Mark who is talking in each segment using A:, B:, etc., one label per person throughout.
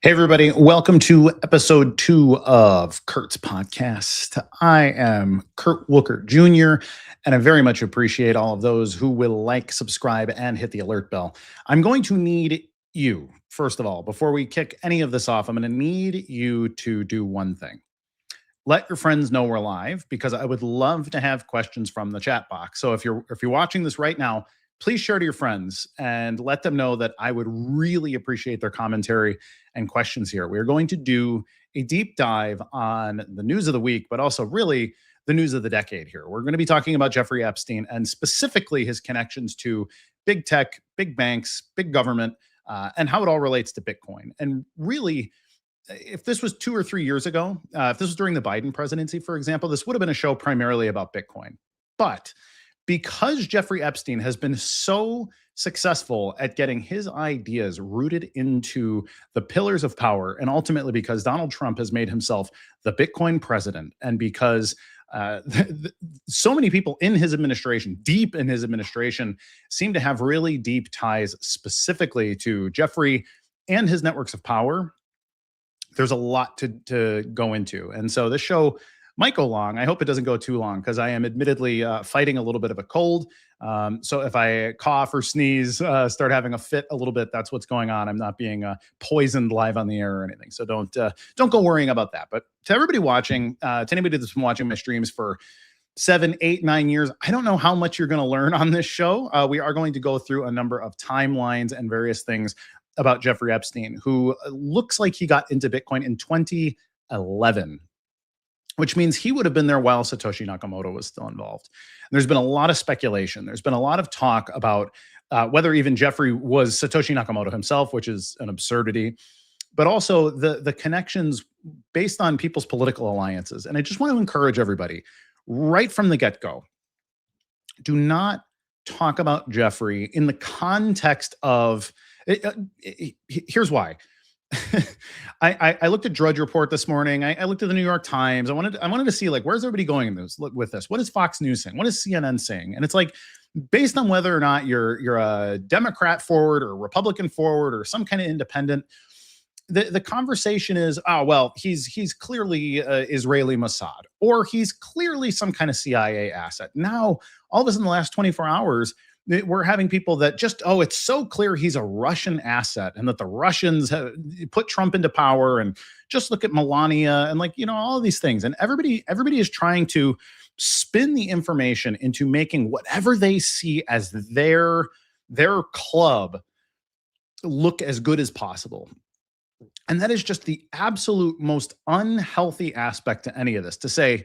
A: Hey, everybody. Welcome to episode 2 of Kurt's podcast. I am Kurt Wookert Jr., and I very much appreciate all of those who will like, subscribe, and hit the alert bell. I'm going to need you, first of all, before we kick any of this off, I'm going to need you to do one thing. Let your friends know we're live, because I would love to have questions from the chat box. So if you're watching this right now, please share to your friends and let them know that I would really appreciate their commentary and questions here. We're going to do a deep dive on the news of the week, but also really the news of the decade here. We're going to be talking about Jeffrey Epstein and specifically his connections to big tech, big banks, big government, and how it all relates to Bitcoin. And really, if this was 2 or 3 years ago, if this was during the Biden presidency, for example, this would have been a show primarily about Bitcoin. But because Jeffrey Epstein has been so successful at getting his ideas rooted into the pillars of power, and ultimately because Donald Trump has made himself the Bitcoin president, and because so many people in his administration, deep in his administration, seem to have really deep ties specifically to Jeffrey and his networks of power, there's a lot to go into. And so this show might go long. I hope it doesn't go too long, because I am admittedly fighting a little bit of a cold. So if I cough or sneeze, start having a fit a little bit, that's what's going on. I'm not being poisoned live on the air or anything. So don't go worrying about that. But to everybody watching, to anybody that's been watching my streams for 7, 8, 9 years, I don't know how much you're going to learn on this show. We are going to go through a number of timelines and various things about Jeffrey Epstein, who looks like he got into Bitcoin in 2011. Which means he would have been there while Satoshi Nakamoto was still involved. And there's been a lot of speculation. There's been a lot of talk about whether even Jeffrey was Satoshi Nakamoto himself, which is an absurdity, but also the connections based on people's political alliances. And I just want to encourage everybody right from the get-go, do not talk about Jeffrey in the context of, here's why. I looked at Drudge Report this morning. I looked at the New York Times. I wanted to see, like, where's everybody going with this? What is Fox News saying? What is CNN saying? And it's like, based on whether or not you're a Democrat forward or Republican forward or some kind of independent, the conversation is, oh, well, he's clearly Israeli Mossad, or he's clearly some kind of CIA asset. Now, all of a sudden, in the last 24 hours, we're having people that just, oh, it's so clear he's a Russian asset, and that the Russians have put Trump into power, and just look at Melania, and, like, all of these things. And everybody is trying to spin the information into making whatever they see as their club look as good as possible. And that is just the absolute most unhealthy aspect to any of this, to say,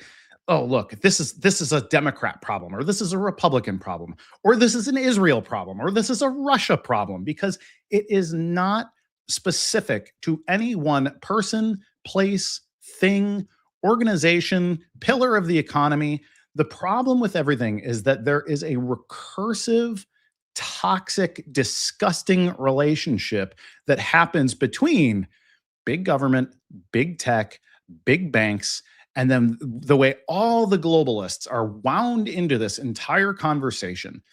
A: oh, look, this is a Democrat problem, or this is a Republican problem, or this is an Israel problem, or this is a Russia problem, because it is not specific to any one person, place, thing, organization, pillar of the economy. The problem with everything is that there is a recursive, toxic, disgusting relationship that happens between big government, big tech, big banks, and then the way all the globalists are wound into this entire conversation.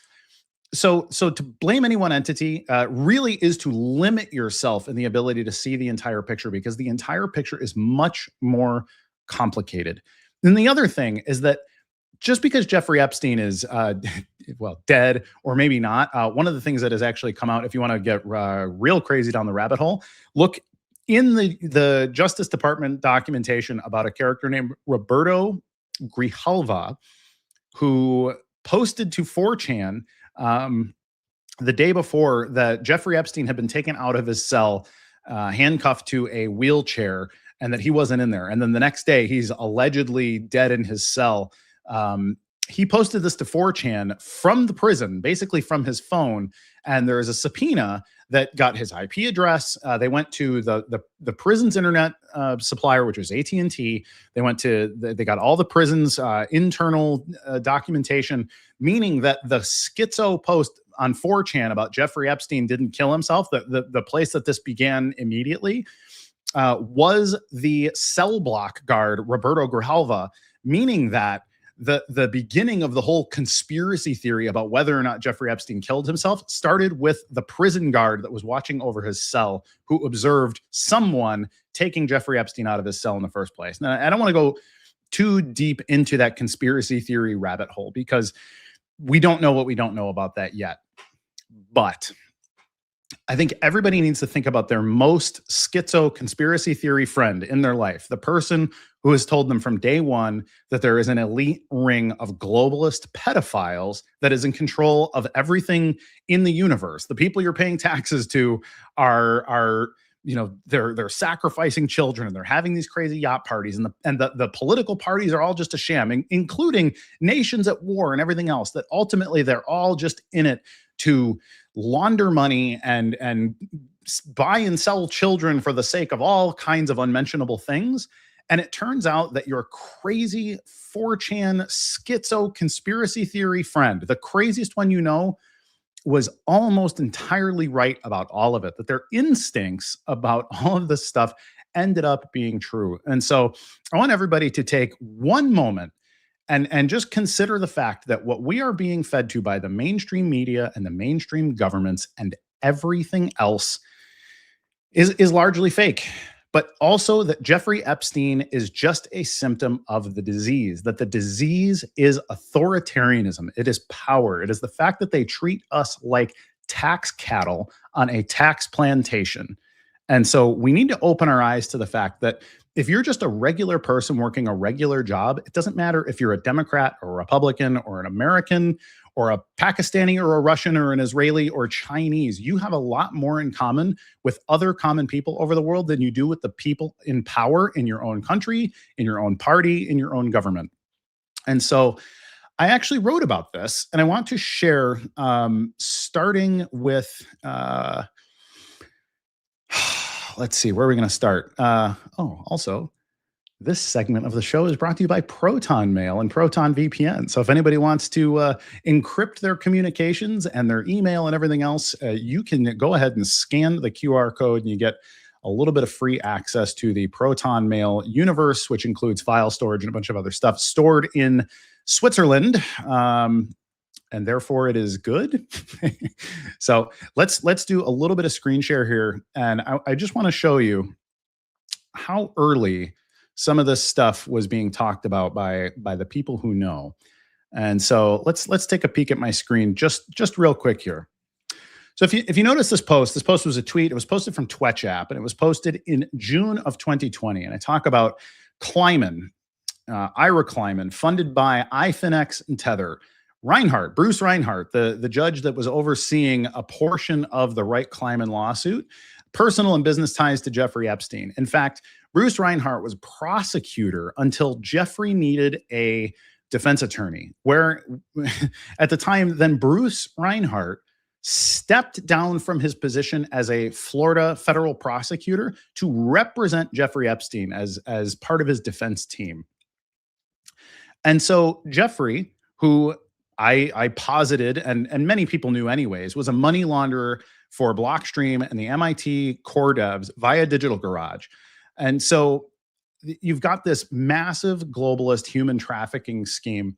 A: So to blame any one entity really is to limit yourself in the ability to see the entire picture, because the entire picture is much more complicated. And the other thing is that just because Jeffrey Epstein is, well, dead, or maybe not, one of the things that has actually come out, if you want to get real crazy down the rabbit hole, look in the Justice Department documentation about a character named Roberto Grijalva, who posted to 4chan the day before that Jeffrey Epstein had been taken out of his cell, handcuffed to a wheelchair, and that he wasn't in there. And then the next day, he's allegedly dead in his cell. he posted this to 4chan from the prison, basically from his phone. And there is a subpoena that got his IP address. They went to the prison's internet supplier, which was AT&T. They got all the prison's internal documentation, meaning that the Skitso post on 4chan about Jeffrey Epstein didn't kill himself, the place that this began immediately, was the cell block guard, Roberto Grahalva, meaning that the beginning of the whole conspiracy theory about whether or not Jeffrey Epstein killed himself started with the prison guard that was watching over his cell, who observed someone taking Jeffrey Epstein out of his cell in the first place. Now, I don't want to go too deep into that conspiracy theory rabbit hole because we don't know what we don't know about that yet. But I think everybody needs to think about their most schizo conspiracy theory friend in their life, the person who has told them from day one that there is an elite ring of globalist pedophiles that is in control of everything in the universe. The people you're paying taxes to are they're sacrificing children, and they're having these crazy yacht parties, and the political parties are all just a sham, including nations at war and everything else, that ultimately they're all just in it to launder money and buy and sell children for the sake of all kinds of unmentionable things. And it turns out that your crazy 4chan schizo conspiracy theory friend, the craziest one you know, was almost entirely right about all of it, that their instincts about all of this stuff ended up being true. And so I want everybody to take one moment and just consider the fact that what we are being fed to by the mainstream media and the mainstream governments and everything else is largely fake. But also that Jeffrey Epstein is just a symptom of the disease, that the disease is authoritarianism. It is power. It is the fact that they treat us like tax cattle on a tax plantation. And so we need to open our eyes to the fact that if you're just a regular person working a regular job, it doesn't matter if you're a Democrat or a Republican or an American or a Pakistani or a Russian or an Israeli or Chinese. You have a lot more in common with other common people over the world than you do with the people in power in your own country, in your own party, in your own government. And so I actually wrote about this, and I want to share, starting with, let's see, where are we going to start? Also, this segment of the show is brought to you by Proton Mail and Proton VPN. So if anybody wants to encrypt their communications and their email and everything else, you can go ahead and scan the QR code, and you get a little bit of free access to the Proton Mail universe, which includes file storage and a bunch of other stuff stored in Switzerland. And therefore it is good. So let's do a little bit of screen share here. And I just want to show you how early some of this stuff was being talked about by the people who know. And so let's take a peek at my screen just real quick here. So if you notice this post was a tweet. It was posted from Twitch app, and it was posted in June of 2020. And I talk about Kleiman, Ira Kleiman, funded by iFinex and Tether. Reinhardt, Bruce Reinhardt, the judge that was overseeing a portion of the Wright Kleiman lawsuit, personal and business ties to Jeffrey Epstein. In fact, Bruce Reinhardt was prosecutor until Jeffrey needed a defense attorney, where at the time, then Bruce Reinhardt stepped down from his position as a Florida federal prosecutor to represent Jeffrey Epstein as part of his defense team. And so Jeffrey, who I posited, and many people knew anyways, was a money launderer for Blockstream and the MIT core devs via Digital Garage. And so you've got this massive globalist human trafficking scheme.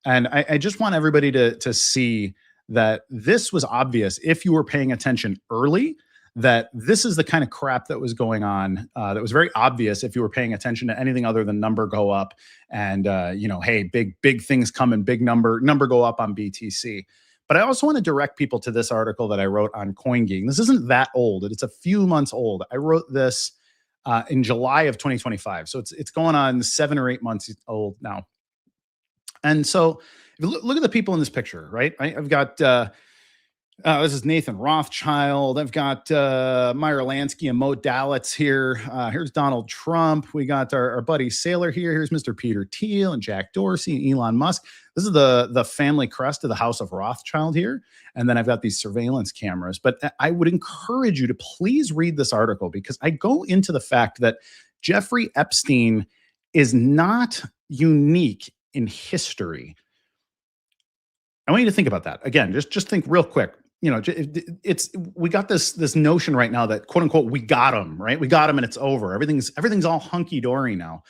A: And I just want everybody to see that this was obvious if you were paying attention early, that this is the kind of crap that was going on. That was very obvious if you were paying attention to anything other than number go up and, hey, big things coming, big number go up on BTC. But I also want to direct people to this article that I wrote on CoinGeek. This isn't that old. It's a few months old. I wrote this in July of 2025. So it's going on 7 or 8 months old now. And so if you look at the people in this picture, right? I've got This is Nathan Rothschild. I've got Myer, Lansky, and Mo Dalitz here. Here's Donald Trump. We got our buddy Saylor here. Here's Mr. Peter Thiel and Jack Dorsey and Elon Musk. This is the family crest of the House of Rothschild here. And then I've got these surveillance cameras. But I would encourage you to please read this article, because I go into the fact that Jeffrey Epstein is not unique in history. I want you to think about that. Again, just think real quick. You know, we got this notion right now that, quote unquote, we got him, right? We got him and it's over. Everything's all hunky dory now.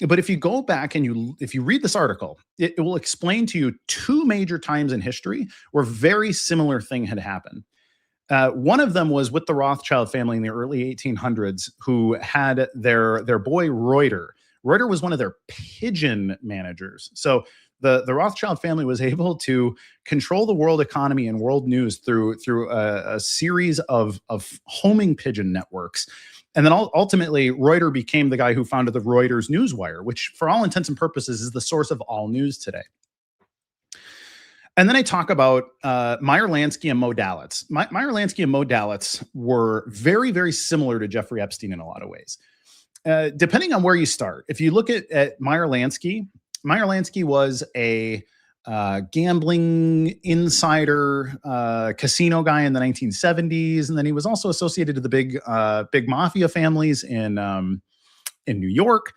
A: But if you go back and if you read this article, it will explain to you two major times in history where very similar thing had happened. One of them was with the Rothschild family in the early 1800s, who had their boy Reuter. Reuter was one of their pigeon managers. So the Rothschild family was able to control the world economy and world news through a series of homing pigeon networks. And then ultimately, Reuter became the guy who founded the Reuters newswire, which for all intents and purposes is the source of all news today. And then I talk about Myer, Lansky, and Mo Dalitz. Myer, Lansky, and Mo Dalitz were very, very similar to Jeffrey Epstein in a lot of ways. Depending on where you start, if you look at Myer Lansky was a gambling insider, casino guy in the 1970s, and then he was also associated to the big mafia families in New York.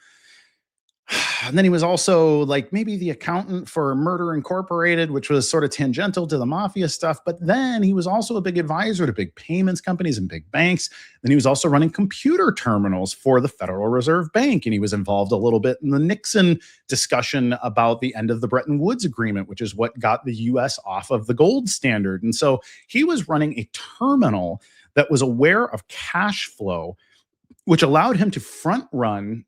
A: And then he was also like maybe the accountant for Murder Incorporated, which was sort of tangential to the mafia stuff. But then he was also a big advisor to big payments companies and big banks. Then he was also running computer terminals for the Federal Reserve Bank. And he was involved a little bit in the Nixon discussion about the end of the Bretton Woods Agreement, which is what got the US off of the gold standard. And so he was running a terminal that was aware of cash flow, which allowed him to front run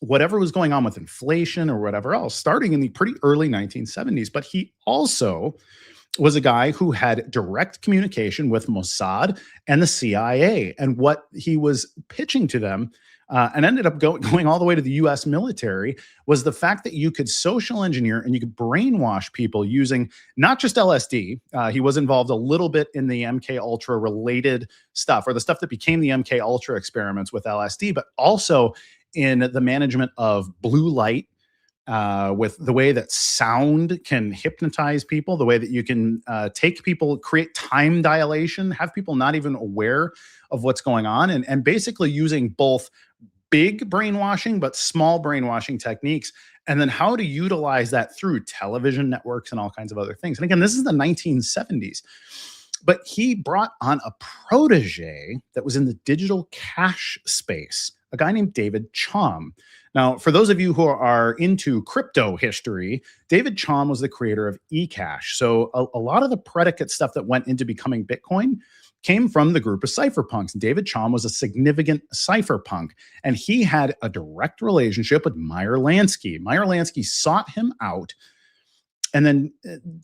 A: whatever was going on with inflation or whatever else, starting in the pretty early 1970s. But he also was a guy who had direct communication with Mossad and the CIA. And what he was pitching to them, and ended up going all the way to the US military, was the fact that you could social engineer and you could brainwash people using not just LSD. He was involved a little bit in the MK Ultra related stuff, or the stuff that became the MK Ultra experiments with LSD, but also in the management of blue light, with the way that sound can hypnotize people, the way that you can take people, create time dilation, have people not even aware of what's going on, and basically using both big brainwashing but small brainwashing techniques, and then how to utilize that through television networks and all kinds of other things. And again, this is the 1970s. But he brought on a protege that was in the digital cash space, a guy named David Chaum. Now, for those of you who are into crypto history, David Chaum was the creator of eCash. So a lot of the predicate stuff that went into becoming Bitcoin came from the group of cypherpunks. David Chaum was a significant cypherpunk, and he had a direct relationship with Myer Lansky. Myer Lansky sought him out and then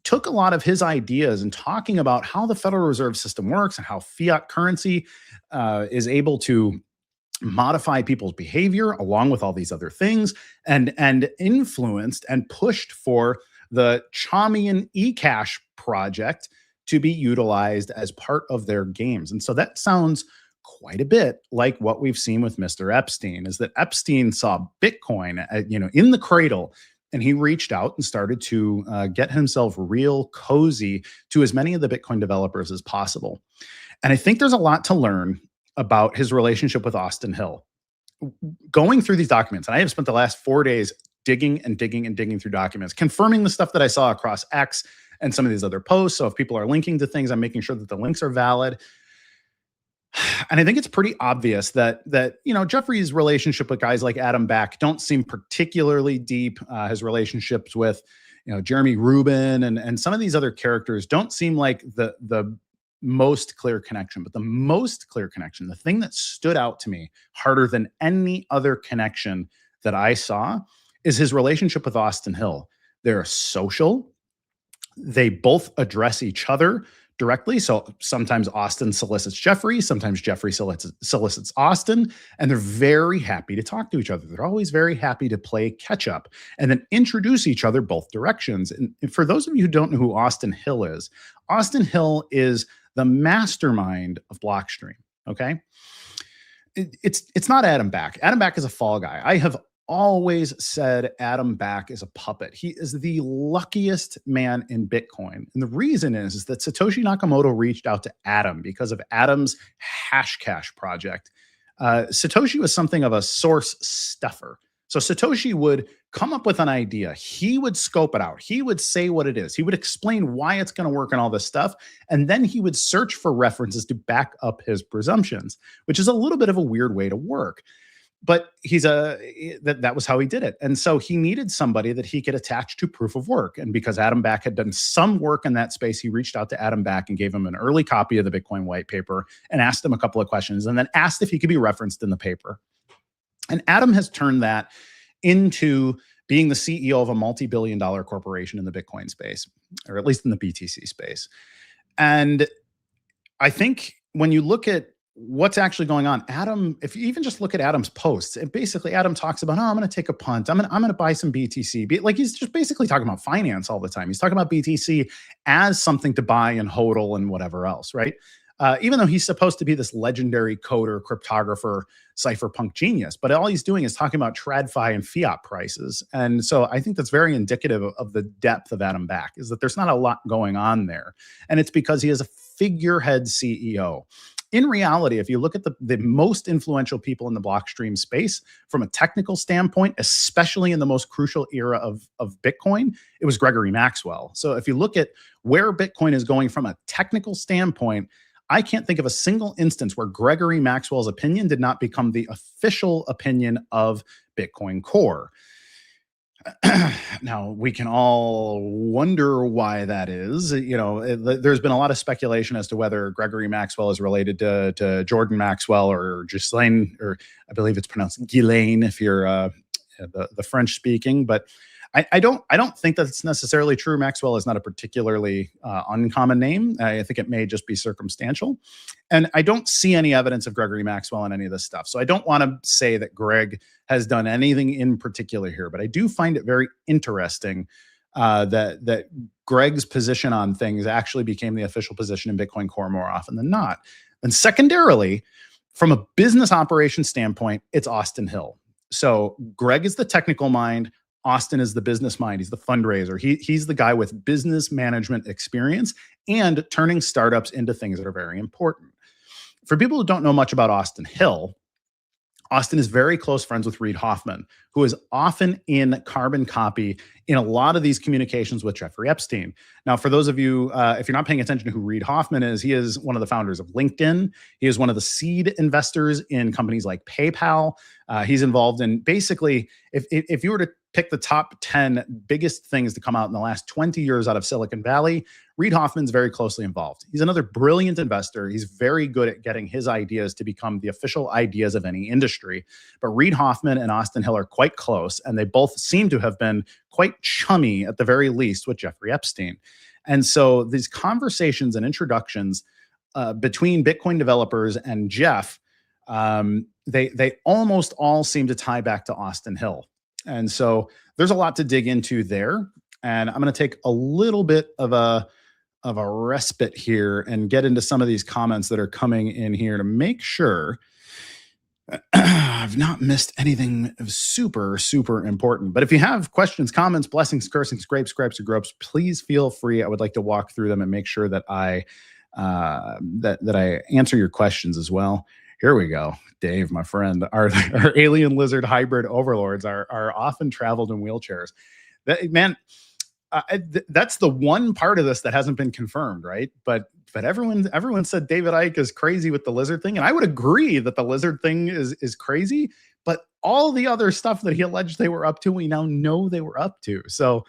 A: took a lot of his ideas and talking about how the Federal Reserve System works and how fiat currency is able to modify people's behavior along with all these other things, and influenced and pushed for the Chaumian eCash project to be utilized as part of their games. And so that sounds quite a bit like what we've seen with Mr. Epstein, is that Epstein saw Bitcoin, in the cradle, and he reached out and started to get himself real cozy to as many of the Bitcoin developers as possible. And I think there's a lot to learn about his relationship with Austin Hill. Going through these documents, and I have spent the last 4 days digging and digging and digging through documents, confirming the stuff that I saw across X and some of these other posts. So if people are linking to things, I'm making sure that the links are valid. And I think it's pretty obvious that Jeffrey's relationship with guys like Adam Back don't seem particularly deep. His relationships with Jeremy Rubin and some of these other characters don't seem like the most clear connection. But the most clear connection, the thing that stood out to me harder than any other connection that I saw, is his relationship with Austin Hill. They're social. They both address each other directly. So sometimes Austin solicits Jeffrey, sometimes Jeffrey solicits Austin, and they're very happy to talk to each other. They're always very happy to play catch up and then introduce each other both directions. And for those of you who don't know who Austin Hill is the mastermind of Blockstream. Okay. It's not Adam Back. Adam Back is a fall guy. I have always said Adam Back is a puppet. He is the luckiest man in Bitcoin. And the reason is that Satoshi Nakamoto reached out to Adam because of Adam's Hashcash project. Satoshi was something of a source stuffer. So Satoshi would come up with an idea. He would scope it out. He would say what it is. He would explain why it's going to work and all this stuff. And then he would search for references to back up his presumptions, which is a little bit of a weird way to work. But that was how he did it. And so he needed somebody that he could attach to proof of work. And because Adam Back had done some work in that space, he reached out to Adam Back and gave him an early copy of the Bitcoin white paper and asked him a couple of questions and then asked if he could be referenced in the paper. And Adam has turned that into being the CEO of a multi-billion-dollar corporation in the Bitcoin space, or at least in the BTC space. And I think when you look at what's actually going on, Adam, if you even just look at Adam's posts, and basically Adam talks about, I'm going to take a punt. I'm going to buy some BTC. Like he's just basically talking about finance all the time. He's talking about BTC as something to buy and hodl and whatever else, right? Even though he's supposed to be this legendary coder, cryptographer, cypherpunk genius, but all he's doing is talking about TradFi and fiat prices. And so I think that's very indicative of the depth of Adam Back, is that there's not a lot going on there. And it's because he is a figurehead CEO. In reality, if you look at the most influential people in the Blockstream space from a technical standpoint, especially in the most crucial era of Bitcoin, it was Gregory Maxwell. So if you look at where Bitcoin is going from a technical standpoint, I can't think of a single instance where Gregory Maxwell's opinion did not become the official opinion of Bitcoin Core. Now, we can all wonder why that is. There's been a lot of speculation as to whether Gregory Maxwell is related to Jordan Maxwell or Ghislaine, or I believe it's pronounced Ghislaine if you're the French speaking. But I don't think that's necessarily true. Maxwell is not a particularly uncommon name. I think it may just be circumstantial. And I don't see any evidence of Gregory Maxwell in any of this stuff. So I don't want to say that Greg has done anything in particular here, but I do find it very interesting that Greg's position on things actually became the official position in Bitcoin Core more often than not. And secondarily, from a business operation standpoint, it's Austin Hill. So Greg is the technical mind. Austin is the business mind. He's the fundraiser. He's the guy with business management experience and turning startups into things that are very important. For people who don't know much about Austin Hill, Austin is very close friends with Reid Hoffman, who is often in carbon copy in a lot of these communications with Jeffrey Epstein. Now, for those of you, if you're not paying attention to who Reid Hoffman is, he is one of the founders of LinkedIn. He is one of the seed investors in companies like PayPal. He's involved in basically, if you were to pick the top 10 biggest things to come out in the last 20 years out of Silicon Valley, Reid Hoffman's very closely involved. He's another brilliant investor. He's very good at getting his ideas to become the official ideas of any industry. But Reid Hoffman and Austin Hill are quite close, and they both seem to have been quite chummy at the very least with Jeffrey Epstein. And so these conversations and introductions between Bitcoin developers and Jeff, they almost all seem to tie back to Austin Hill. And so there's a lot to dig into there. And I'm going to take a little bit of a respite here and get into some of these comments that are coming in here to make sure I've not missed anything super, super important. But if you have questions, comments, blessings, cursings, grapes, gripes, or gropes, please feel free. I would like to walk through them and make sure that I answer your questions as well. Here we go. Dave, my friend, our alien lizard hybrid overlords are often traveled in wheelchairs. That's the one part of this that hasn't been confirmed, right? But everyone said David Icke is crazy with the lizard thing, and I would agree that the lizard thing is crazy. But all the other stuff that he alleged they were up to, we now know they were up to. So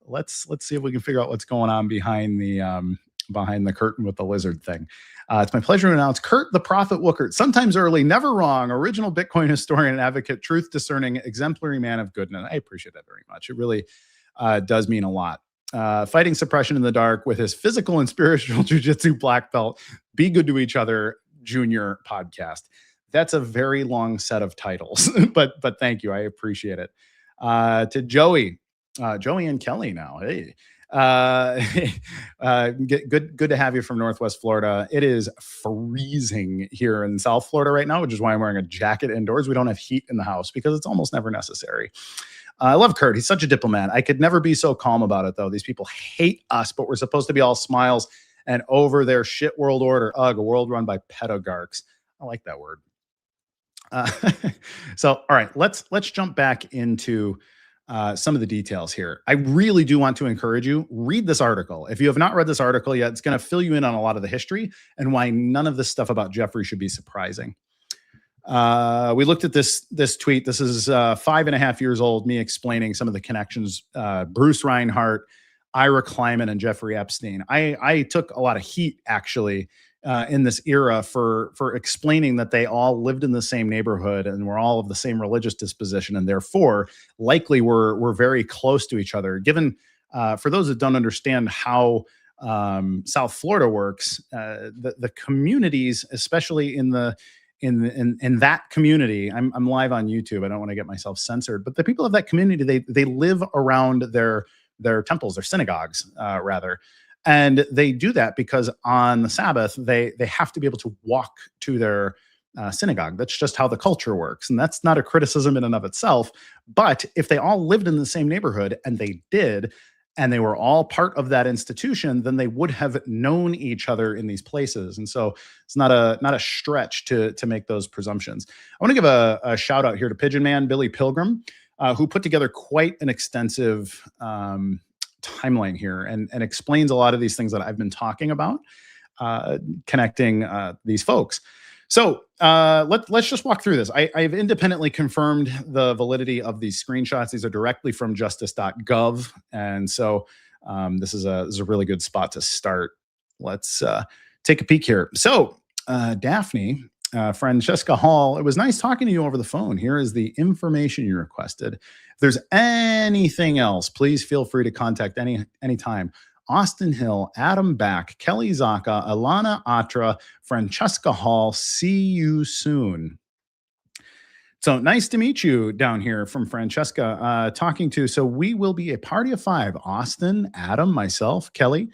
A: let's see if we can figure out what's going on behind the curtain with the lizard thing. It's my pleasure to announce Kurt the Prophet Wookert, sometimes early, never wrong, original Bitcoin historian and advocate, truth discerning, exemplary man of goodness. I appreciate that very much. It really does mean a lot. fighting suppression in the dark with his physical and spiritual jujitsu black belt. Be good to each other, Junior podcast. That's a very long set of titles, but thank you. I appreciate it. To Joey and Kelly now. Hey, good to have you from Northwest Florida. It is freezing here in South Florida right now, which is why I'm wearing a jacket indoors. We don't have heat in the house because it's almost never necessary. I love Kurt. He's such a diplomat. I could never be so calm about it, though. These people hate us, but we're supposed to be all smiles and over their shit world order. Ugh, a world run by pedagogues. I like that word. So, all right, let's jump back into some of the details here. I really do want to encourage you, read this article. If you have not read this article yet, it's going to fill you in on a lot of the history and why none of this stuff about Jeffrey should be surprising. We looked at this tweet. This is 5.5 years old, me explaining some of the connections. Bruce Reinhardt, Ira Kleiman, and Jeffrey Epstein. I took a lot of heat, actually, in this era for explaining that they all lived in the same neighborhood and were all of the same religious disposition, and therefore likely were very close to each other. Given, for those that don't understand how South Florida works, the communities, especially in that community, I'm live on YouTube. I don't want to get myself censored, but the people of that community, they live around their temples, their synagogues, rather. And they do that because on the Sabbath, they have to be able to walk to their synagogue. That's just how the culture works. And that's not a criticism in and of itself. But if they all lived in the same neighborhood, and they did, and they were all part of that institution, then they would have known each other in these places. And so it's not a stretch to make those presumptions. I want to give a shout out here to Pigeon Man, Billy Pilgrim, who put together quite an extensive timeline here and explains a lot of these things that I've been talking about, connecting these folks. So let's just walk through this. I've independently confirmed the validity of these screenshots. These are directly from justice.gov. And so this is a really good spot to start. Let's take a peek here. So Daphne, Francesca Hall, it was nice talking to you over the phone. Here is the information you requested. If there's anything else, please feel free to contact anytime. Austin Hill, Adam Back, Kelly Zaka, Alana Atra, Francesca Hall. See you soon. So nice to meet you down here from Francesca talking to. So we will be a party of 5. Austin, Adam, myself, Kelly.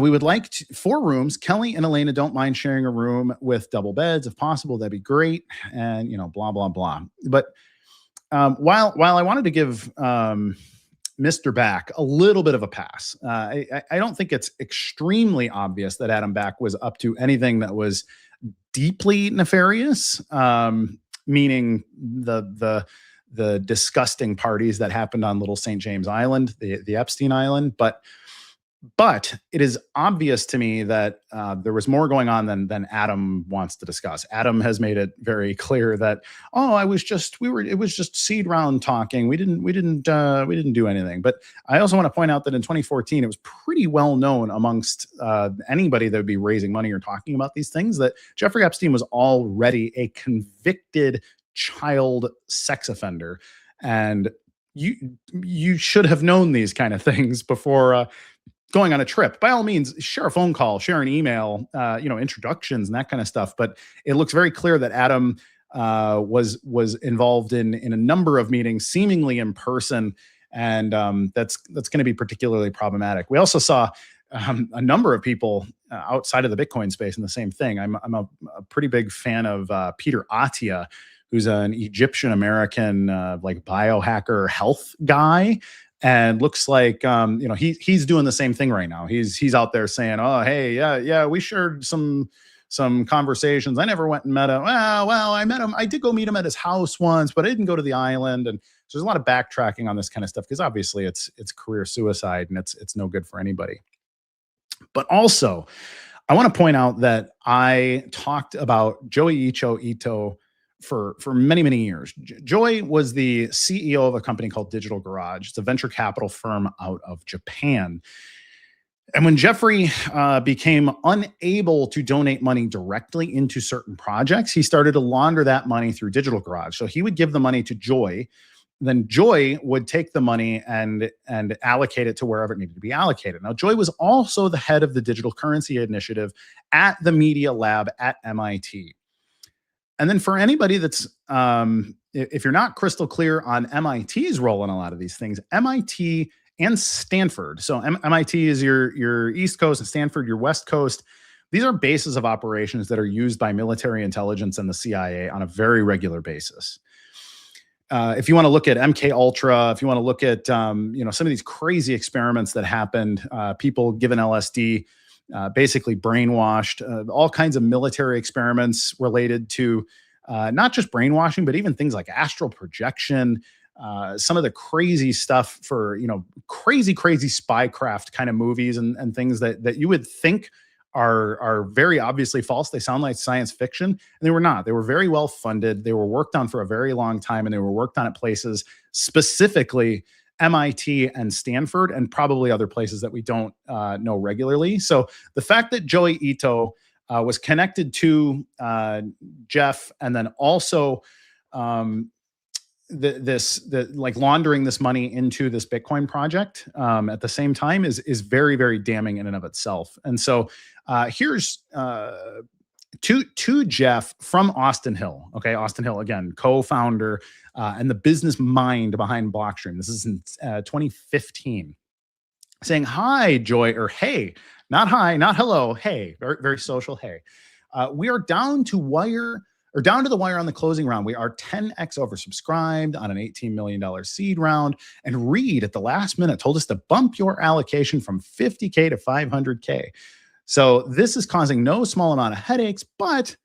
A: We would like 4 rooms. Kelly and Elena don't mind sharing a room with double beds. If possible, that'd be great. And, blah, blah, blah. But while I wanted to give Mr. Back a little bit of a pass, I don't think it's extremely obvious that Adam Back was up to anything that was deeply nefarious, meaning the disgusting parties that happened on Little St. James Island, the Epstein Island. But it is obvious to me that there was more going on than Adam wants to discuss. Adam has made it very clear that, it was just seed round talking. We didn't do anything. But I also want to point out that in 2014, it was pretty well known amongst anybody that would be raising money or talking about these things that Jeffrey Epstein was already a convicted child sex offender, and you should have known these kind of things before going on a trip. By all means, share a phone call, share an email, introductions and that kind of stuff. But it looks very clear that Adam was involved in a number of meetings, seemingly in person, and that's going to be particularly problematic. We also saw a number of people outside of the Bitcoin space in the same thing. I'm a pretty big fan of Peter Attia, who's an Egyptian American biohacker health guy. And looks like he's doing the same thing right now. He's out there saying, "Oh, hey, yeah, we shared some conversations. I never went and met him. Well, I met him. I did go meet him at his house once, but I didn't go to the island." And so there's a lot of backtracking on this kind of stuff because obviously it's career suicide and it's no good for anybody. But also, I want to point out that I talked about Joi Ito for many, many years. Joi was the CEO of a company called Digital Garage. It's a venture capital firm out of Japan. And when Jeffrey became unable to donate money directly into certain projects, he started to launder that money through Digital Garage. So he would give the money to Joi. then Joi would take the money and allocate it to wherever it needed to be allocated. Now, Joi was also the head of the digital currency initiative at the Media Lab at MIT. And then for anybody that's, if you're not crystal clear on MIT's role in a lot of these things, MIT and Stanford. So MIT is your East Coast and Stanford, your West Coast. These are bases of operations that are used by military intelligence and the CIA on a very regular basis. If you want to look at MK Ultra, if you want to look at some of these crazy experiments that happened, people given LSD, basically brainwashed, all kinds of military experiments related to not just brainwashing, but even things like astral projection, some of the crazy stuff for crazy spycraft kind of movies and things that you would think are very obviously false. They sound like science fiction, and they were not. They were very well funded. They were worked on for a very long time, and they were worked on at places specifically MIT and Stanford, and probably other places that we don't know regularly. So the fact that Joi Ito was connected to Jeff, and then also laundering this money into this Bitcoin project at the same time is very, very damning in and of itself. And so here's to Jeff from Austin Hill. Okay, Austin Hill, again, co-founder and the business mind behind Blockstream. This is in 2015. Saying, hi, Joi, or hey, not hi, not hello, hey, very, very social, hey. We are down to the wire on the closing round. We are 10x oversubscribed on an $18 million seed round. And Reed at the last minute told us to bump your allocation from 50K to 500K. So this is causing no small amount of headaches, but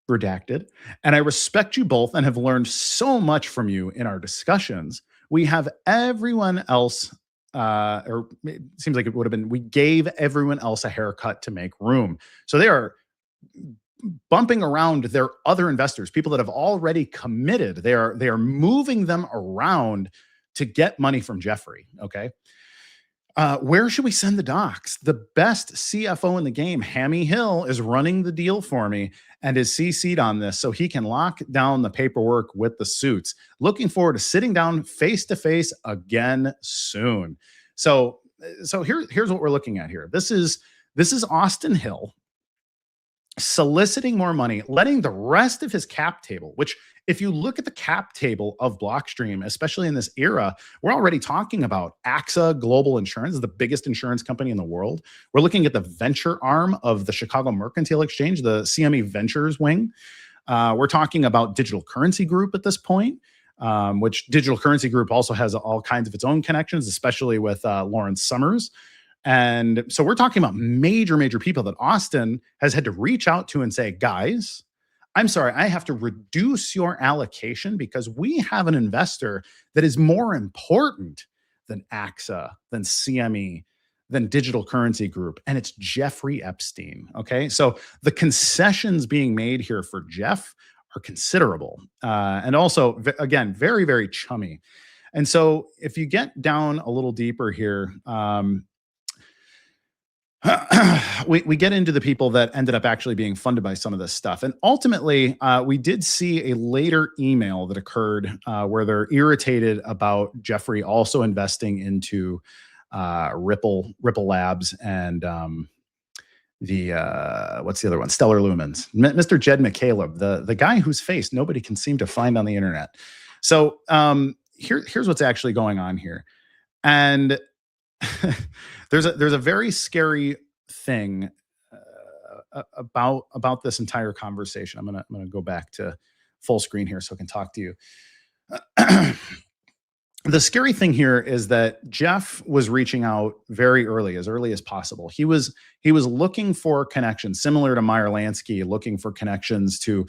A: redacted. And I respect you both and have learned so much from you in our discussions. We have everyone else, or it seems like it would have been, we gave everyone else a haircut to make room. So they are bumping around their other investors, people that have already committed. They are moving them around to get money from Jeffrey. Okay. Where should we send the docs? The best CFO in the game, Hammy Hill, is running the deal for me and is CC'd on this so he can lock down the paperwork with the suits. Looking forward to sitting down face to face again soon. So here's what we're looking at here. This is Austin Hill soliciting more money, letting the rest of his cap table, which if you look at the cap table of Blockstream, especially in this era, we're already talking about AXA Global Insurance, the biggest insurance company in the world. We're looking at the venture arm of the Chicago Mercantile Exchange, the CME Ventures wing. We're talking about Digital Currency Group at this point, which Digital Currency Group also has all kinds of its own connections, especially with Lawrence Summers. And so we're talking about major people that Austin has had to reach out to and say, guys, I'm sorry, I have to reduce your allocation because we have an investor that is more important than AXA, than CME, than Digital Currency Group, and it's Jeffrey Epstein. Okay, so the concessions being made here for Jeff are considerable, and also, again, very, very chummy. And so if you get down a little deeper here, we get into the people that ended up actually being funded by some of this stuff. And ultimately, we did see a later email that occurred where they're irritated about Jeffrey also investing into Ripple Labs and what's the other one? Stellar Lumens. Mr. Jed McCaleb, the guy whose face nobody can seem to find on the internet. So here's what's actually going on here. And there's a very scary thing about this entire conversation. I'm gonna go back to full screen here so I can talk to you. The scary thing here is that Jeff was reaching out very early, as early as possible. He was looking for connections, similar to Myer Lansky, looking for connections to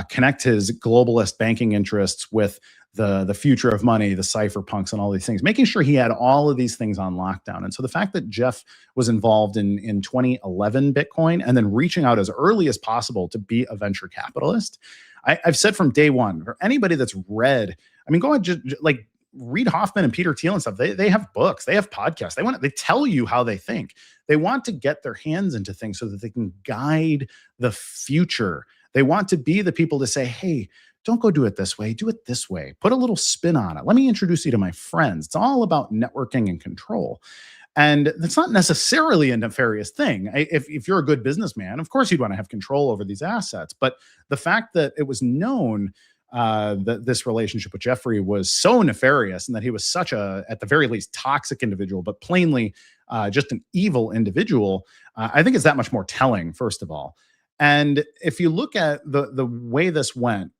A: connect his globalist banking interests with the future of money, the cypherpunks, and all these things, making sure he had all of these things on lockdown. And so the fact that Jeff was involved in 2011 Bitcoin and then reaching out as early as possible to be a venture capitalist, I've said from day one, for anybody that's read, I mean, go ahead, just like read Hoffman and Peter Thiel and stuff. They have books, they have podcasts. They tell you how they think. They want to get their hands into things so that they can guide the future They want to be the people to say, hey, don't go do it this way, do it this way. Put a little spin on it. Let me introduce you to my friends. It's all about networking and control. And that's not necessarily a nefarious thing. If you're a good businessman, of course you'd want to have control over these assets. But the fact that it was known that this relationship with Jeffrey was so nefarious and that he was such a, at the very least, toxic individual, but plainly just an evil individual, I think is that much more telling, first of all. And if you look at the way this went,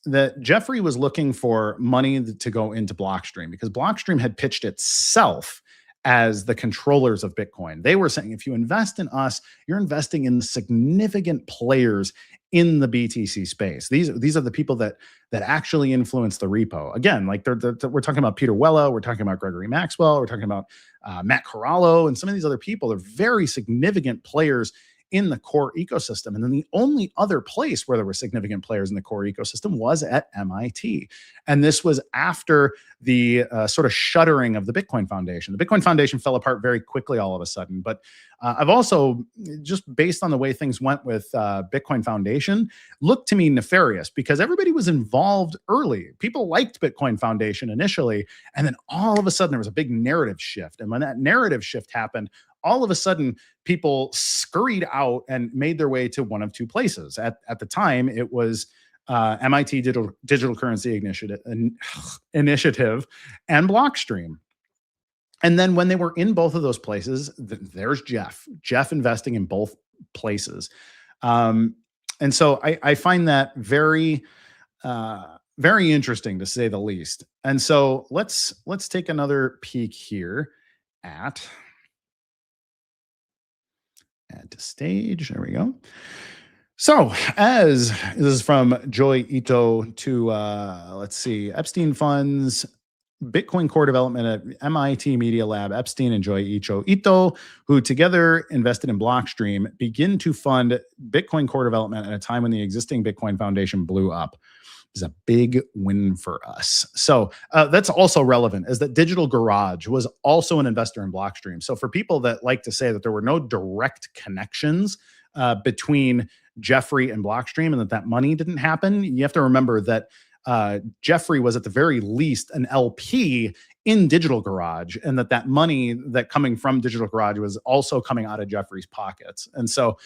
A: that Jeffrey was looking for money to go into Blockstream because Blockstream had pitched itself as the controllers of Bitcoin. They were saying, if you invest in us, you're investing in significant players in the BTC space. These are the people that actually influence the repo. Again, like we're talking about Peter Wella, we're talking about Gregory Maxwell, we're talking about Matt Corallo, and some of these other people are very significant players in the core ecosystem. And then the only other place where there were significant players in the core ecosystem was at MIT. And this was after the sort of shuttering of the Bitcoin Foundation. The Bitcoin Foundation fell apart very quickly all of a sudden. But I've also, just based on the way things went with Bitcoin Foundation, looked to me nefarious because everybody was involved early. People liked Bitcoin Foundation initially. And then all of a sudden there was a big narrative shift. And when that narrative shift happened, all of a sudden, people scurried out and made their way to one of two places. At the time, it was MIT Digital Currency Initiative and Blockstream. And then when they were in both of those places, there's Jeff investing in both places. And so I find that very, very interesting, to say the least. And so let's take another peek here at... Add to stage. There we go. So, as this is from Joi Ito to, let's see, Epstein funds Bitcoin core development at MIT Media Lab. Epstein and Joi Ito, who together invested in Blockstream, begin to fund Bitcoin core development at a time when the existing Bitcoin Foundation blew up. Is a big win for us. So that's also relevant, is that Digital Garage was also an investor in Blockstream. So for people that like to say that there were no direct connections between Jeffrey and Blockstream and that money didn't happen, you have to remember that Jeffrey was at the very least an LP in Digital Garage, and that money that coming from Digital Garage was also coming out of Jeffrey's pockets. And so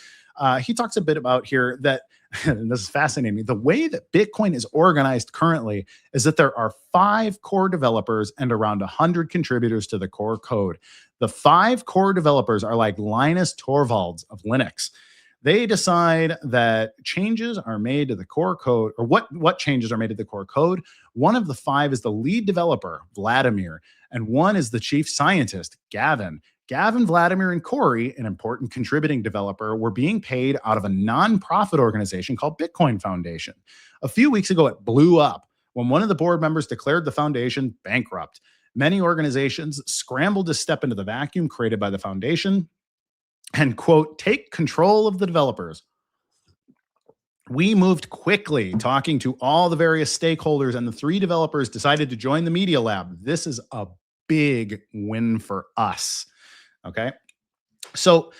A: he talks a bit about here that, and this is fascinating, the way that Bitcoin is organized currently is that there are 5 core developers and around 100 contributors to the core code. The 5 core developers are like Linus Torvalds of Linux. They decide that changes are made to the core code, or what changes are made to the core code. One of the 5 is the lead developer, Vladimir, and one is the chief scientist, Gavin. Gavin, Vladimir, and Corey, an important contributing developer, were being paid out of a nonprofit organization called Bitcoin Foundation. A few weeks ago, it blew up when one of the board members declared the foundation bankrupt. Many organizations scrambled to step into the vacuum created by the foundation and, quote, take control of the developers. We moved quickly, talking to all the various stakeholders, and the 3 developers decided to join the Media Lab. This is a big win for us. Okay. So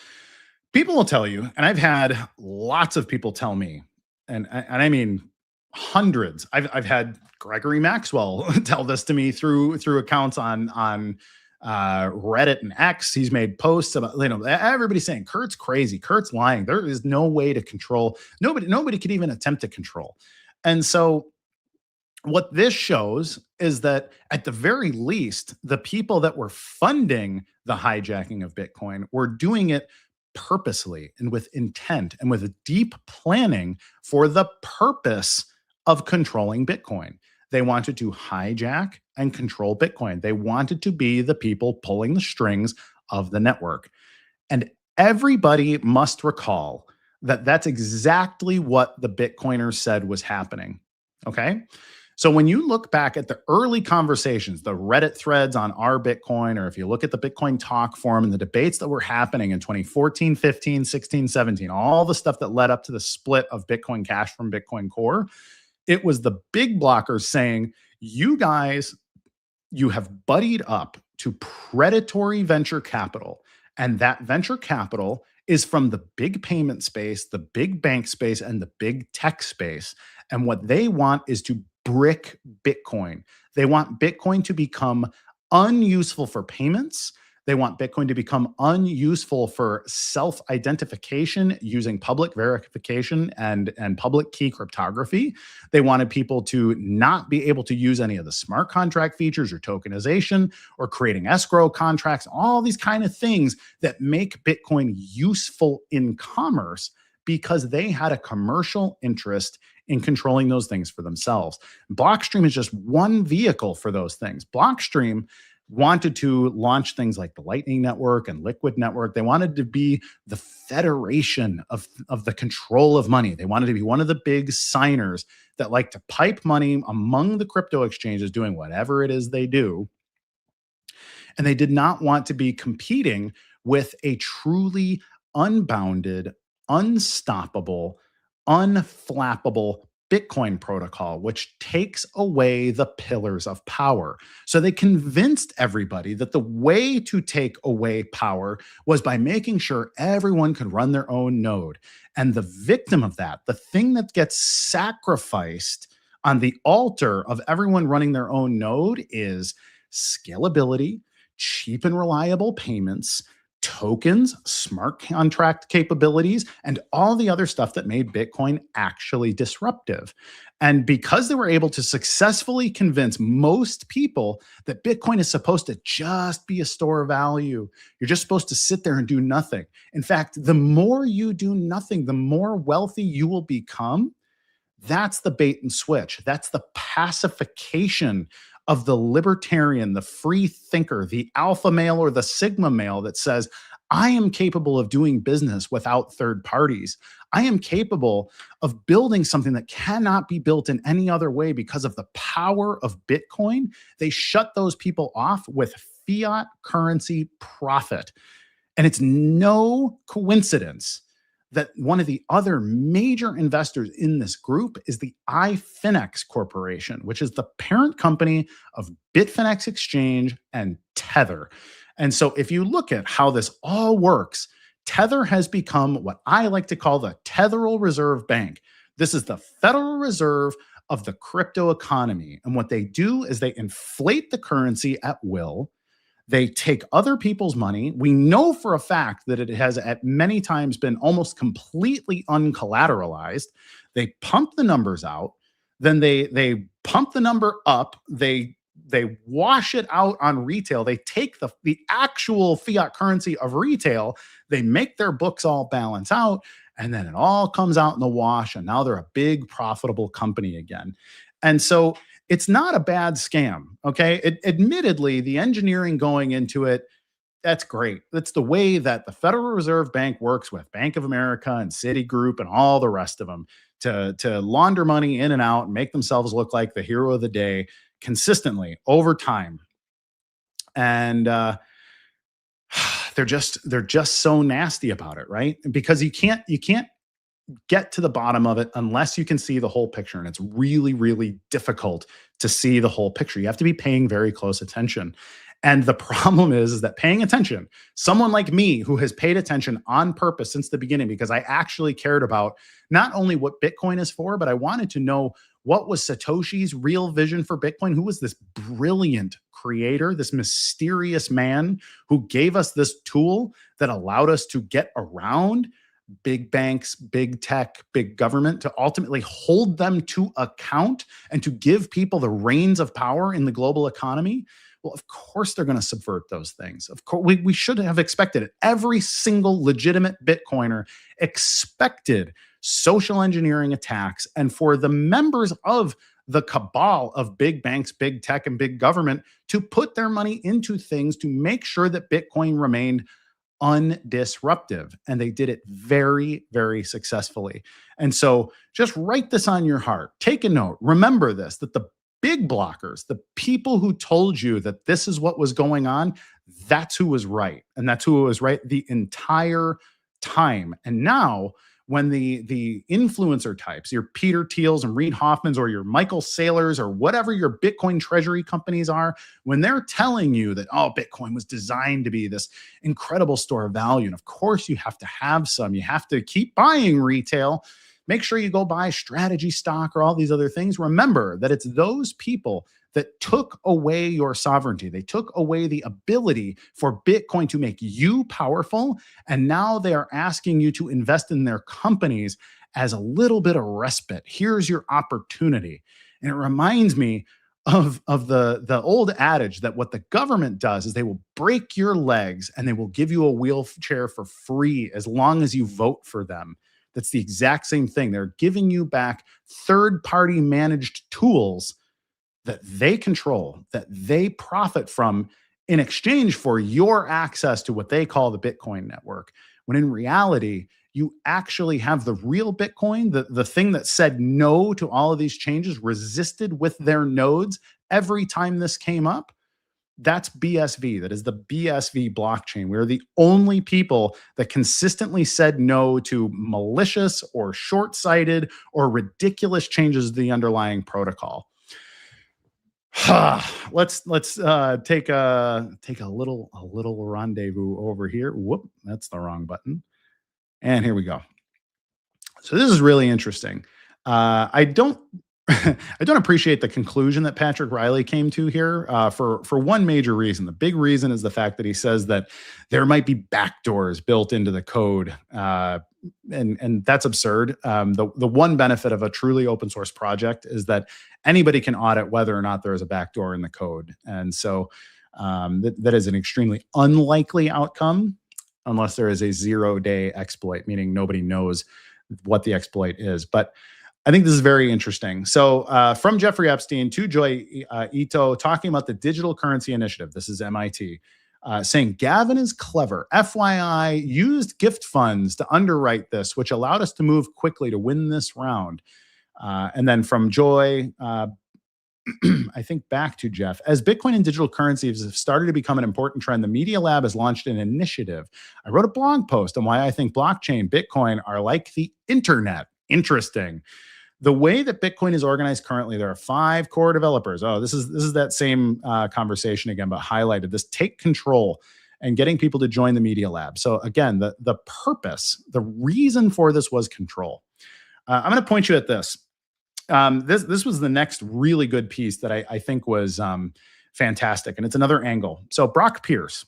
A: people will tell you, and I've had lots of people tell me, and I mean hundreds. I've had Gregory Maxwell tell this to me through accounts on Reddit and X. He's made posts about, everybody's saying Kurt's crazy, Kurt's lying. There is no way to control. Nobody could even attempt to control. And so what this shows is that at the very least, the people that were funding the hijacking of Bitcoin were doing it purposely and with intent and with deep planning for the purpose of controlling Bitcoin. They wanted to hijack and control Bitcoin. They wanted to be the people pulling the strings of the network. And everybody must recall that that's exactly what the Bitcoiners said was happening. Okay? So when you look back at the early conversations, the Reddit threads on our Bitcoin, or if you look at the Bitcoin Talk forum and the debates that were happening in 2014, 15, 16, 17, all the stuff that led up to the split of Bitcoin Cash from Bitcoin Core, it was the big blockers saying, you guys, you have buddied up to predatory venture capital, and that venture capital is from the big payment space, the big bank space, and the big tech space. And what they want is to brick Bitcoin. They want Bitcoin to become unuseful for payments. They want Bitcoin to become unuseful for self-identification using public verification and public key cryptography. They wanted people to not be able to use any of the smart contract features or tokenization or creating escrow contracts, all these kind of things that make Bitcoin useful in commerce because they had a commercial interest in controlling those things for themselves. Blockstream is just one vehicle for those things. Blockstream wanted to launch things like the Lightning Network and Liquid Network. They wanted to be the federation of the control of money. They wanted to be one of the big signers that like to pipe money among the crypto exchanges doing whatever it is they do. And they did not want to be competing with a truly unbounded, unstoppable, unflappable Bitcoin protocol, which takes away the pillars of power. So they convinced everybody that the way to take away power was by making sure everyone could run their own node. And the victim of that, the thing that gets sacrificed on the altar of everyone running their own node, is scalability, cheap and reliable payments, tokens, smart contract capabilities, and all the other stuff that made Bitcoin actually disruptive. And because they were able to successfully convince most people that Bitcoin is supposed to just be a store of value, you're just supposed to sit there and do nothing. In fact, the more you do nothing, the more wealthy you will become. That's the bait and switch. That's the pacification of the libertarian, the free thinker, the alpha male or the sigma male that says, I am capable of doing business without third parties. I am capable of building something that cannot be built in any other way because of the power of Bitcoin. They shut those people off with fiat currency profit. And it's no coincidence that one of the other major investors in this group is the iFinex Corporation, which is the parent company of Bitfinex Exchange and Tether. And so if you look at how this all works, Tether has become what I like to call the Tetheral Reserve Bank. This is the Federal Reserve of the crypto economy. And what they do is they inflate the currency at will. They take other people's money. We know for a fact that it has at many times been almost completely uncollateralized. They pump the numbers out, then they pump the number up. They wash it out on retail. They take the actual fiat currency of retail. They make their books all balance out, and then it all comes out in the wash. And now they're a big profitable company again. And so it's not a bad scam, okay? Admittedly, the engineering going into it, that's great. That's the way that the Federal Reserve Bank works with Bank of America and Citigroup and all the rest of them to launder money in and out and make themselves look like the hero of the day consistently over time. And they're just so nasty about it, right? Because you can't get to the bottom of it unless you can see the whole picture. And it's really, really difficult to see the whole picture. You have to be paying very close attention. And the problem is that paying attention, someone like me who has paid attention on purpose since the beginning, because I actually cared about not only what Bitcoin is for, but I wanted to know what was Satoshi's real vision for Bitcoin. Who was this brilliant creator, this mysterious man who gave us this tool that allowed us to get around big banks, big tech, big government, to ultimately hold them to account and to give people the reins of power in the global economy. Well, of course they're going to subvert those things. Of course, we should have expected it. Every single legitimate Bitcoiner expected social engineering attacks, and for the members of the cabal of big banks, big tech, and big government to put their money into things to make sure that Bitcoin remained undisruptive. And they did it very, very successfully. And so just write this on your heart. Take a note. Remember this, that the big blockers, the people who told you that this is what was going on, that's who was right. And that's who was right the entire time. And now when the influencer types, your Peter Thiels and Reid Hoffmans or your Michael Saylors or whatever your Bitcoin treasury companies are, when they're telling you that, oh, Bitcoin was designed to be this incredible store of value, and of course you have to have some, you have to keep buying retail, make sure you go buy strategy stock or all these other things. Remember that it's those people that took away your sovereignty. They took away the ability for Bitcoin to make you powerful. And now they are asking you to invest in their companies as a little bit of respite. Here's your opportunity. And it reminds me of the old adage that what the government does is they will break your legs and they will give you a wheelchair for free as long as you vote for them. That's the exact same thing. They're giving you back third-party managed tools that they control, that they profit from in exchange for your access to what they call the Bitcoin network. When in reality, you actually have the real Bitcoin, the thing that said no to all of these changes, resisted with their nodes every time this came up. That's BSV. That is the BSV blockchain. We're the only people that consistently said no to malicious or short-sighted or ridiculous changes to the underlying protocol. Let's take a little rendezvous over here. Whoop, that's the wrong button. And here we go. So this is really interesting. I don't appreciate the conclusion that Patrick Riley came to here for one major reason. The big reason is the fact that he says that there might be backdoors built into the code, and that's absurd. The one benefit of a truly open source project is that anybody can audit whether or not there is a backdoor in the code, and so that is an extremely unlikely outcome unless there is a 0-day exploit, meaning nobody knows what the exploit is. But I think this is very interesting. So from Jeffrey Epstein to Joi Ito, talking about the digital currency initiative. This is MIT, saying Gavin is clever. FYI, used gift funds to underwrite this, which allowed us to move quickly to win this round. And then from Joi, I think back to Jeff. As Bitcoin and digital currencies have started to become an important trend, the Media Lab has launched an initiative. I wrote a blog post on why I think blockchain, Bitcoin are like the internet. Interesting. The way that Bitcoin is organized currently, there are 5 core developers. Oh, this is that same conversation again, but highlighted. This take control and getting people to join the Media Lab. So again, the purpose, the reason for this was control. I'm going to point you at this. This was the next really good piece that I think was fantastic, and it's another angle. So Brock Pierce.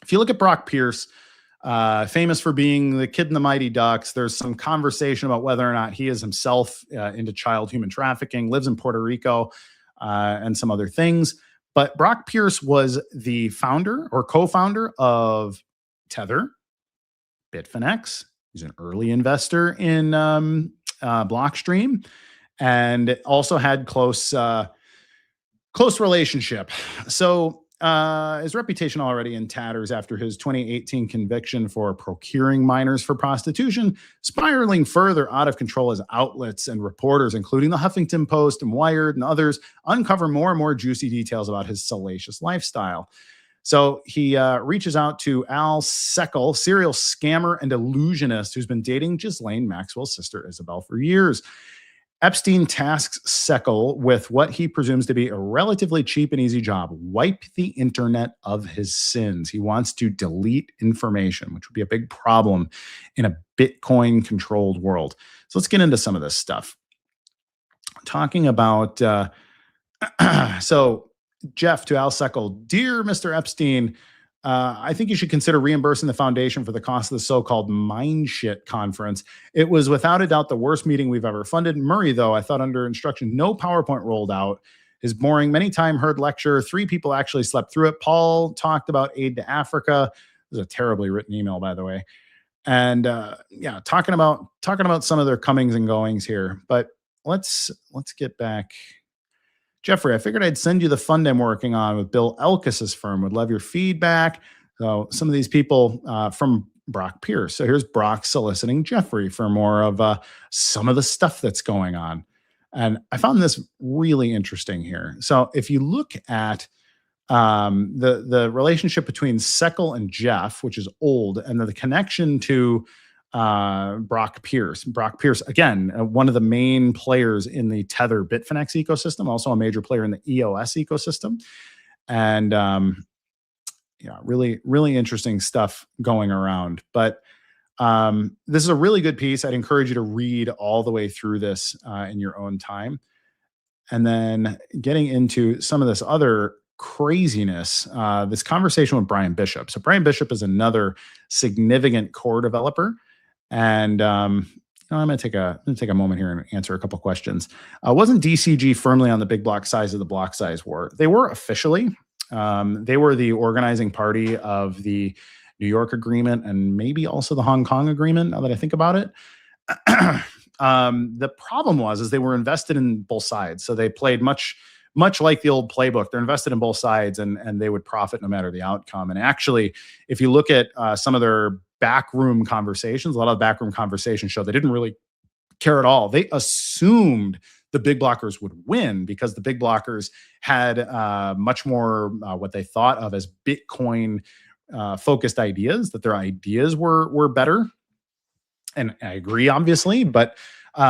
A: If you look at Brock Pierce, famous for being the kid in the Mighty Ducks. There's some conversation about whether or not he is himself into child human trafficking, lives in Puerto Rico, and some other things. But Brock Pierce was the founder or co-founder of Tether, Bitfinex. He's an early investor in Blockstream, and also had close relationship. So his reputation already in tatters after his 2018 conviction for procuring minors for prostitution, spiraling further out of control as outlets and reporters, including the Huffington Post and Wired and others, uncover more and more juicy details about his salacious lifestyle. So he reaches out to Al Seckel, serial scammer and illusionist who's been dating Ghislaine Maxwell's sister Isabel for years. Epstein tasks Seckel with what he presumes to be a relatively cheap and easy job: wipe the internet of his sins. He wants to delete information, which would be a big problem in a Bitcoin-controlled world. So let's get into some of this stuff. Talking about, so Jeff to Al Seckel, dear Mr. Epstein, I think you should consider reimbursing the foundation for the cost of the so-called Mindshit conference. It was without a doubt the worst meeting we've ever funded. Murray, though, I thought under instruction, no PowerPoint rolled out. His boring, many-time heard lecture. 3 people actually slept through it. Paul talked about aid to Africa. This is a terribly written email, by the way. And yeah, talking about some of their comings and goings here. But let's get back. Jeffrey, I figured I'd send you the fund I'm working on with Bill Elkis's firm. Would love your feedback. So some of these people from Brock Pierce. So here's Brock soliciting Jeffrey for more of some of the stuff that's going on. And I found this really interesting here. So if you look at the relationship between Seckel and Jeff, which is old, and the connection to Brock Pierce. Brock Pierce, again, one of the main players in the Tether Bitfinex ecosystem, also a major player in the EOS ecosystem. And yeah, really, really interesting stuff going around. But this is a really good piece. I'd encourage you to read all the way through this in your own time. And then getting into some of this other craziness, this conversation with Brian Bishop. So Brian Bishop is another significant core developer. And I'm going to take a moment here and answer a couple questions. Wasn't DCG firmly on the big block size of the block size war? They were officially. They were the organizing party of the New York agreement and maybe also the Hong Kong agreement, now that I think about it. The problem is they were invested in both sides. So they played much like the old playbook. They're invested in both sides and they would profit no matter the outcome. And actually, if you look at some of their backroom conversations, a lot of the backroom conversations show they didn't really care at all. They assumed the big blockers would win because the big blockers had much more what they thought of as Bitcoin focused ideas, that their ideas were better. And I agree, obviously, but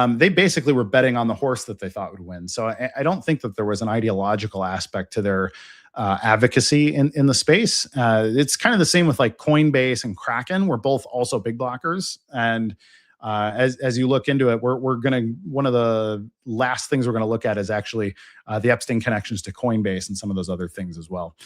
A: they basically were betting on the horse that they thought would win. So I don't think that there was an ideological aspect to their advocacy in the space. It's kind of the same with like Coinbase and Kraken. We're both also big blockers. And as you look into it, one of the last things we're going to look at is actually the Epstein connections to Coinbase and some of those other things as well.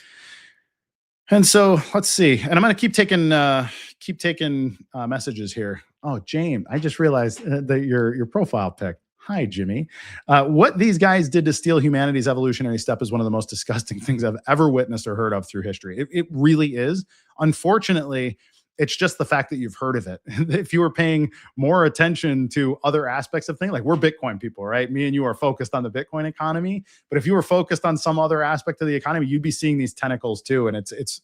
A: And so let's see. And I'm going to keep taking messages here. Oh, James, I just realized that your profile pic. Hi, Jimmy. What these guys did to steal humanity's evolutionary step is one of the most disgusting things I've ever witnessed or heard of through history. It really is. Unfortunately, it's just the fact that you've heard of it. If you were paying more attention to other aspects of things, like we're Bitcoin people, right? Me and you are focused on the Bitcoin economy. But if you were focused on some other aspect of the economy, you'd be seeing these tentacles too. And it's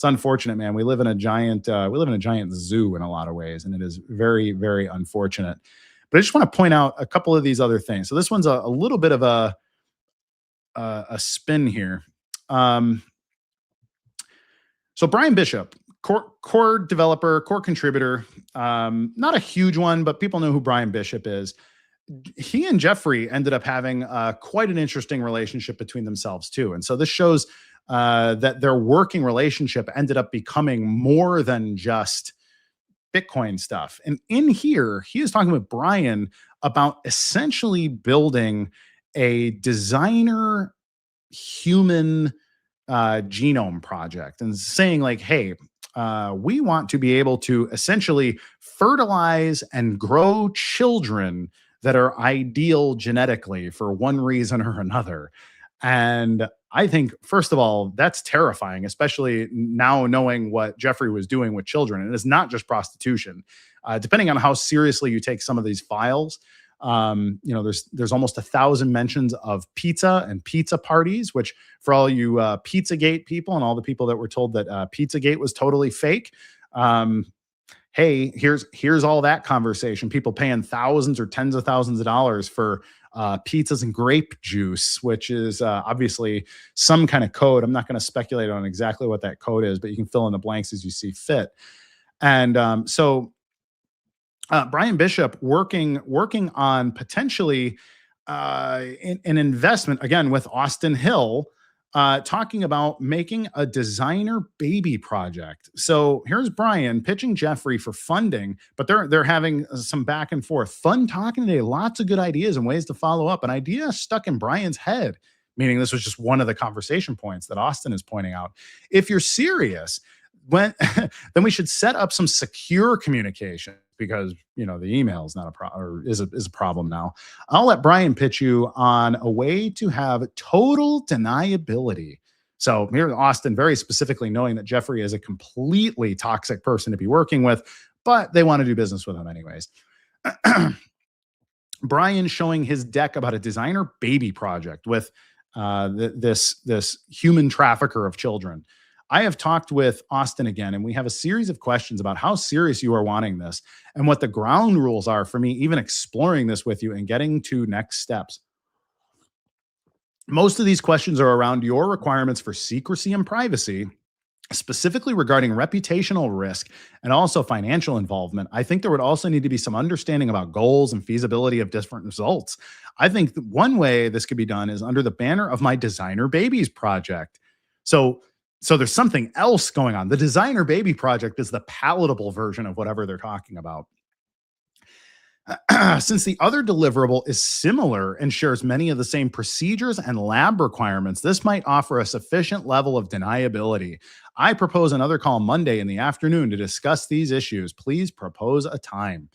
A: unfortunate, man. We live in a giant zoo in a lot of ways, and it is very, very unfortunate. But I just want to point out a couple of these other things. So this one's a little bit of a spin here. So Brian Bishop, core developer, core contributor, not a huge one, but people know who Brian Bishop is. He and Jeffrey ended up having quite an interesting relationship between themselves too. And so this shows that their working relationship ended up becoming more than just Bitcoin stuff. And in here, he is talking with Brian about essentially building a designer human genome project and saying like, hey, we want to be able to essentially fertilize and grow children that are ideal genetically for one reason or another. And I think, first of all, that's terrifying, especially now knowing what Jeffrey was doing with children. And it's not just prostitution. Depending on how seriously you take some of these files, there's almost 1,000 mentions of pizza and pizza parties, which for all you Pizzagate people and all the people that were told that Pizzagate was totally fake, hey, here's all that conversation. People paying thousands or tens of thousands of dollars for pizzas and grape juice, which is obviously some kind of code. I'm not going to speculate on exactly what that code is, but you can fill in the blanks as you see fit. And so Brian Bishop working on potentially an investment, again, with Austin Hill, talking about making a designer baby project. So here's Brian pitching Jeffrey for funding, but they're having some back and forth. Fun talking today. Lots of good ideas and ways to follow up. An idea stuck in Brian's head, meaning this was just one of the conversation points that Austin is pointing out. If you're serious, then we should set up some secure communication, because the email is not a problem, or is a problem now. I'll let Brian pitch you on a way to have total deniability. So here, Austin very specifically knowing that Jeffrey is a completely toxic person to be working with, but they want to do business with him anyways. Brian showing his deck about a designer baby project with this human trafficker of children. I have talked with Austin again, and we have a series of questions about how serious you are wanting this and what the ground rules are for me even exploring this with you and getting to next steps. Most of these questions are around your requirements for secrecy and privacy specifically regarding reputational risk and also financial involvement. I think there would also need to be some understanding about goals and feasibility of different results. I think one way this could be done is under the banner of my Designer Babies project. So, so there's something else going on. The Designer Baby project is the palatable version of whatever they're talking about. Since the other deliverable is similar and shares many of the same procedures and lab requirements, this might offer a sufficient level of deniability. I propose another call Monday in the afternoon to discuss these issues. Please propose a time.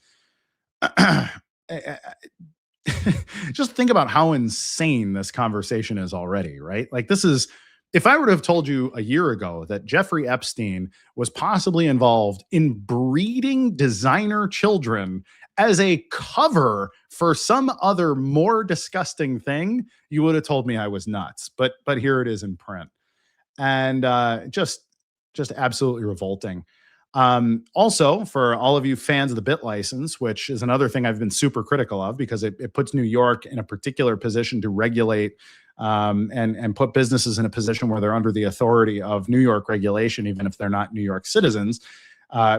A: Just think about how insane this conversation is already, right? Like, this is, if I would have told you a year ago that Jeffrey Epstein was possibly involved in breeding designer children as a cover for some other more disgusting thing, you would have told me I was nuts. But here it is in print, and just absolutely revolting. Also, for all of you fans of the bit license, which is another thing I've been super critical of because it puts New York in a particular position to regulate and put businesses in a position where they're under the authority of New York regulation, even if they're not New York citizens.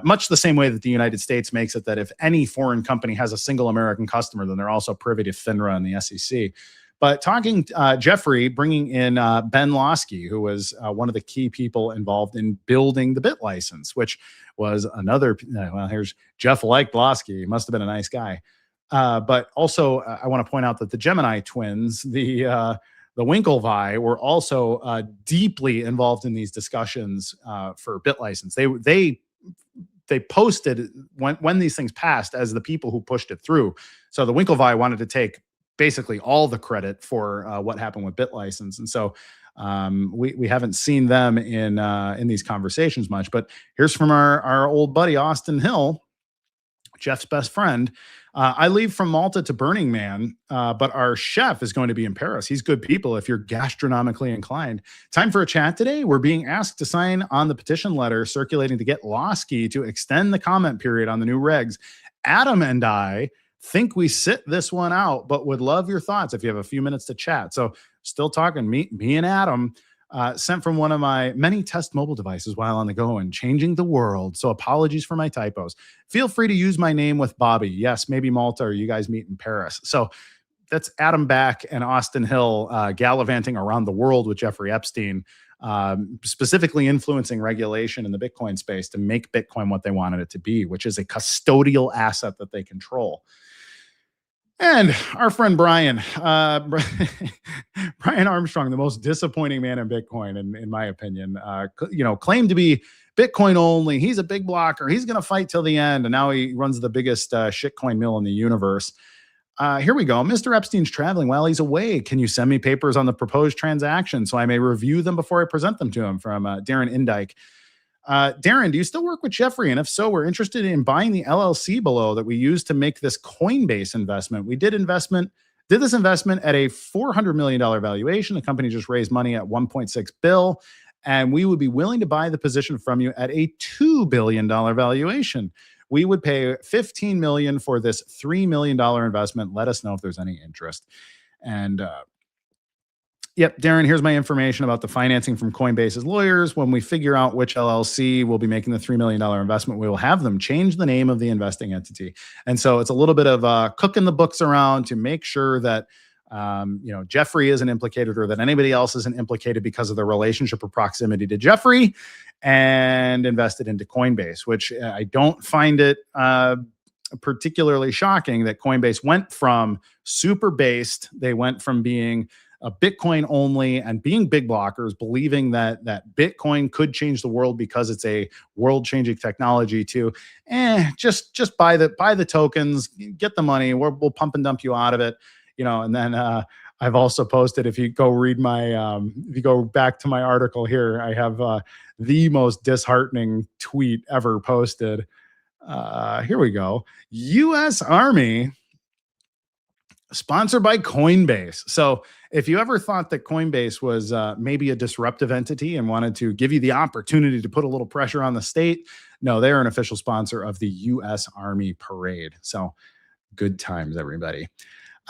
A: Much the same way that the United States makes it that if any foreign company has a single American customer, then they're also privy to FINRA and the SEC. But talking Jeffrey, bringing in Ben Lansky, who was one of the key people involved in building the bit license, which was another, well, here's Jeff liked Lansky. He must have been a nice guy. But also, I want to point out that the Gemini twins, the Winklevi, were also deeply involved in these discussions for bit license. They posted when these things passed as the people who pushed it through. So the Winklevi wanted to take basically all the credit for what happened with bit license, and so we haven't seen them in these conversations much. But here's from our old buddy Austin Hill, Jeff's best friend. I leave from Malta to Burning Man, but our chef is going to be in Paris. He's good people if you're gastronomically inclined. Time for a chat today. We're being asked to sign on the petition letter circulating to get Lansky to extend the comment period on the new regs. Adam and I think we sit this one out, but would love your thoughts if you have a few minutes to chat. So still talking, me and Adam, sent from one of my many test mobile devices while on the go and changing the world. So apologies for my typos. Feel free to use my name with Bobby. Yes, maybe Malta, or you guys meet in Paris. So that's Adam Back and Austin Hill gallivanting around the world with Jeffrey Epstein, specifically influencing regulation in the Bitcoin space to make Bitcoin what they wanted it to be, which is a custodial asset that they control. And our friend Brian, Brian Armstrong, the most disappointing man in Bitcoin, in my opinion, claimed to be Bitcoin only. He's a big blocker. He's going to fight till the end. And now he runs the biggest shitcoin mill in the universe. Here we go. Mr. Epstein's traveling while he's away. Can you send me papers on the proposed transaction so I may review them before I present them to him? From Darren Indike. Darren, do you still work with Jeffrey? And if so, we're interested in buying the LLC below that we used to make this Coinbase investment. We did this investment at a $400 million valuation. The company just raised money at 1.6 bill, and we would be willing to buy the position from you at a $2 billion valuation. We would pay $15 million for this $3 million investment. Let us know if there's any interest. And yep, Darren, here's my information about the financing from Coinbase's lawyers. When we figure out which LLC will be making the $3 million investment, we will have them change the name of the investing entity. And so it's a little bit of cooking the books around to make sure that Jeffrey isn't implicated, or that anybody else isn't implicated because of the relationship or proximity to Jeffrey, and invested into Coinbase, which I don't find it particularly shocking that Coinbase went from super based. They went from being a Bitcoin only and being big blockers, believing that Bitcoin could change the world because it's a world changing technology, to just buy the tokens, get the money, we'll pump and dump you out of it, And then I've also posted, if you go read my if you go back to my article here, I have the most disheartening tweet ever posted. Here we go. U.S. Army sponsored by Coinbase. So if you ever thought that Coinbase was maybe a disruptive entity and wanted to give you the opportunity to put a little pressure on the state, no, they're an official sponsor of the U.S. Army parade. So good times, everybody.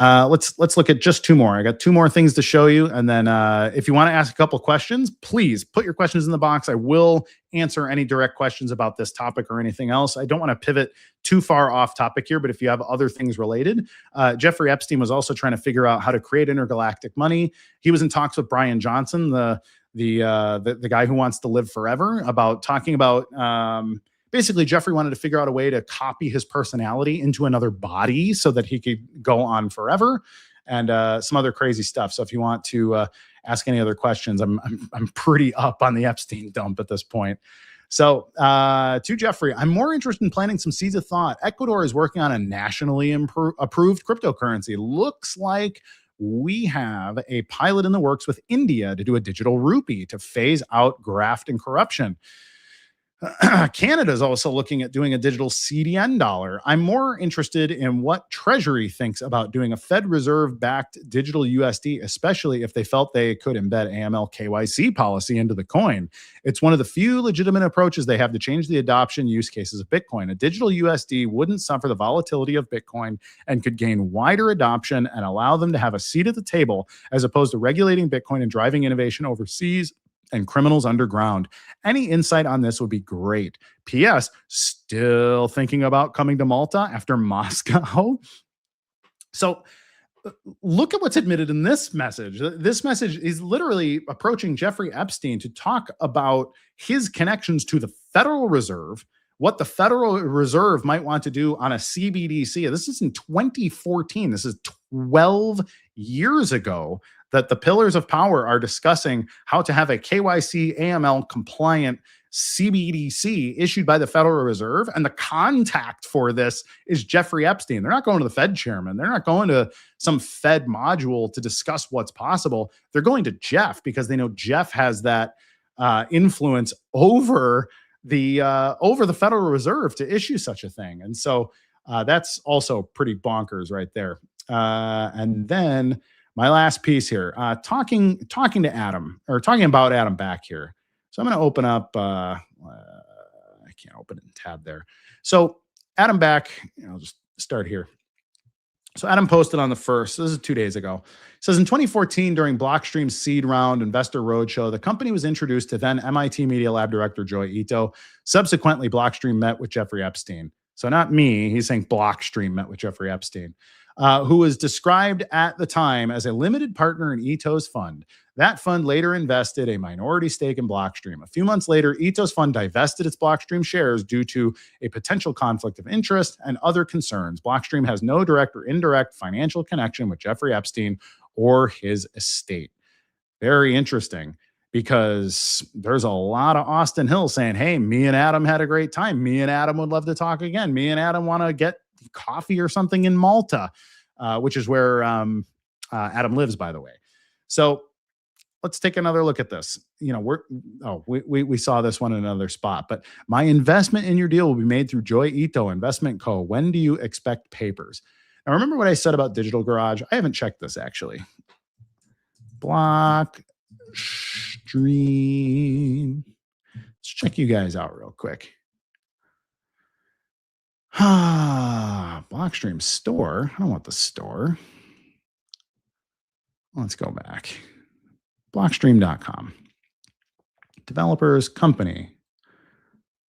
A: Let's look at just two more. I got two more things to show you, and then if you want to ask a couple questions, please put your questions in the box. I will answer any direct questions about this topic or anything else. I don't want to pivot too far off topic here, but if you have other things related, Jeffrey Epstein was also trying to figure out how to create intergalactic money. He was in talks with Brian Johnson, the guy who wants to live forever, about talking about. Basically, Jeffrey wanted to figure out a way to copy his personality into another body so that he could go on forever, and some other crazy stuff. So if you want to ask any other questions, I'm pretty up on the Epstein dump at this point. So to Jeffrey, I'm more interested in planting some seeds of thought. Ecuador is working on a nationally approved cryptocurrency. Looks like we have a pilot in the works with India to do a digital rupee to phase out graft and corruption. Canada is also looking at doing a digital CDN dollar. I'm more interested in what Treasury thinks about doing a Fed Reserve backed digital USD, especially if they felt they could embed AML KYC policy into the coin. It's one of the few legitimate approaches they have to change the adoption use cases of Bitcoin. A digital USD wouldn't suffer the volatility of Bitcoin and could gain wider adoption and allow them to have a seat at the table, as opposed to regulating Bitcoin and driving innovation overseas and criminals underground. Any insight on this would be great. P.S. Still thinking about coming to Malta after Moscow? So look at what's admitted in this message. This message is literally approaching Jeffrey Epstein to talk about his connections to the Federal Reserve, what the Federal Reserve might want to do on a CBDC. This is in 2014. This is 12 years ago that the pillars of power are discussing how to have a KYC AML compliant CBDC issued by the Federal Reserve. And the contact for this is Jeffrey Epstein. They're not going to the Fed chairman. They're not going to some Fed module to discuss what's possible. They're going to Jeff because they know Jeff has that influence over the Federal Reserve to issue such a thing. And so that's also pretty bonkers right there. And then my last piece here, talking to Adam, or talking about Adam back here. So I'm going to open up, I can't open it in tab there. So Adam back, I'll just start here. So Adam posted on the 1st, this is 2 days ago. It says in 2014, during Blockstream's seed round investor roadshow, the company was introduced to then MIT Media Lab director Joi Ito. Subsequently, Blockstream met with Jeffrey Epstein. So not me, he's saying Blockstream met with Jeffrey Epstein. Who was described at the time as a limited partner in Ito's fund. That fund later invested a minority stake in Blockstream. A few months later, Ito's fund divested its Blockstream shares due to a potential conflict of interest and other concerns. Blockstream has no direct or indirect financial connection with Jeffrey Epstein or his estate. Very interesting, because there's a lot of Austin Hill saying, hey, me and Adam had a great time. Me and Adam would love to talk again. Me and Adam want to get coffee or something in Malta, which is where Adam lives, by the way. So let's take another look at this. You know, we saw this one in another spot, but my investment in your deal will be made through Joi Ito Investment Co. When do you expect papers? Now, remember what I said about Digital Garage? I haven't checked this actually. Blockstream. Let's check you guys out real quick. Blockstream store. I don't want the store. Let's go back. Blockstream.com. Developers, company,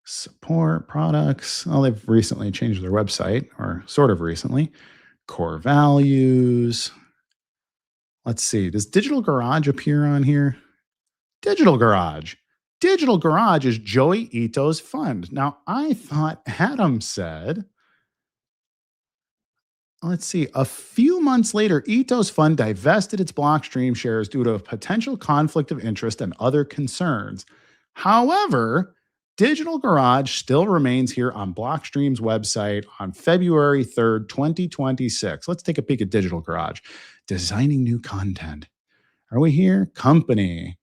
A: support, products. Oh, they've recently changed their website, or sort of recently. Core values. Let's see. Does Digital Garage appear on here? Digital Garage. Digital Garage is Joi Ito's fund. Now, I thought Adam said, let's see, a few months later, Ito's fund divested its Blockstream shares due to a potential conflict of interest and other concerns. However, Digital Garage still remains here on Blockstream's website on February 3rd, 2026. Let's take a peek at Digital Garage. Designing new content. Are we here? Company.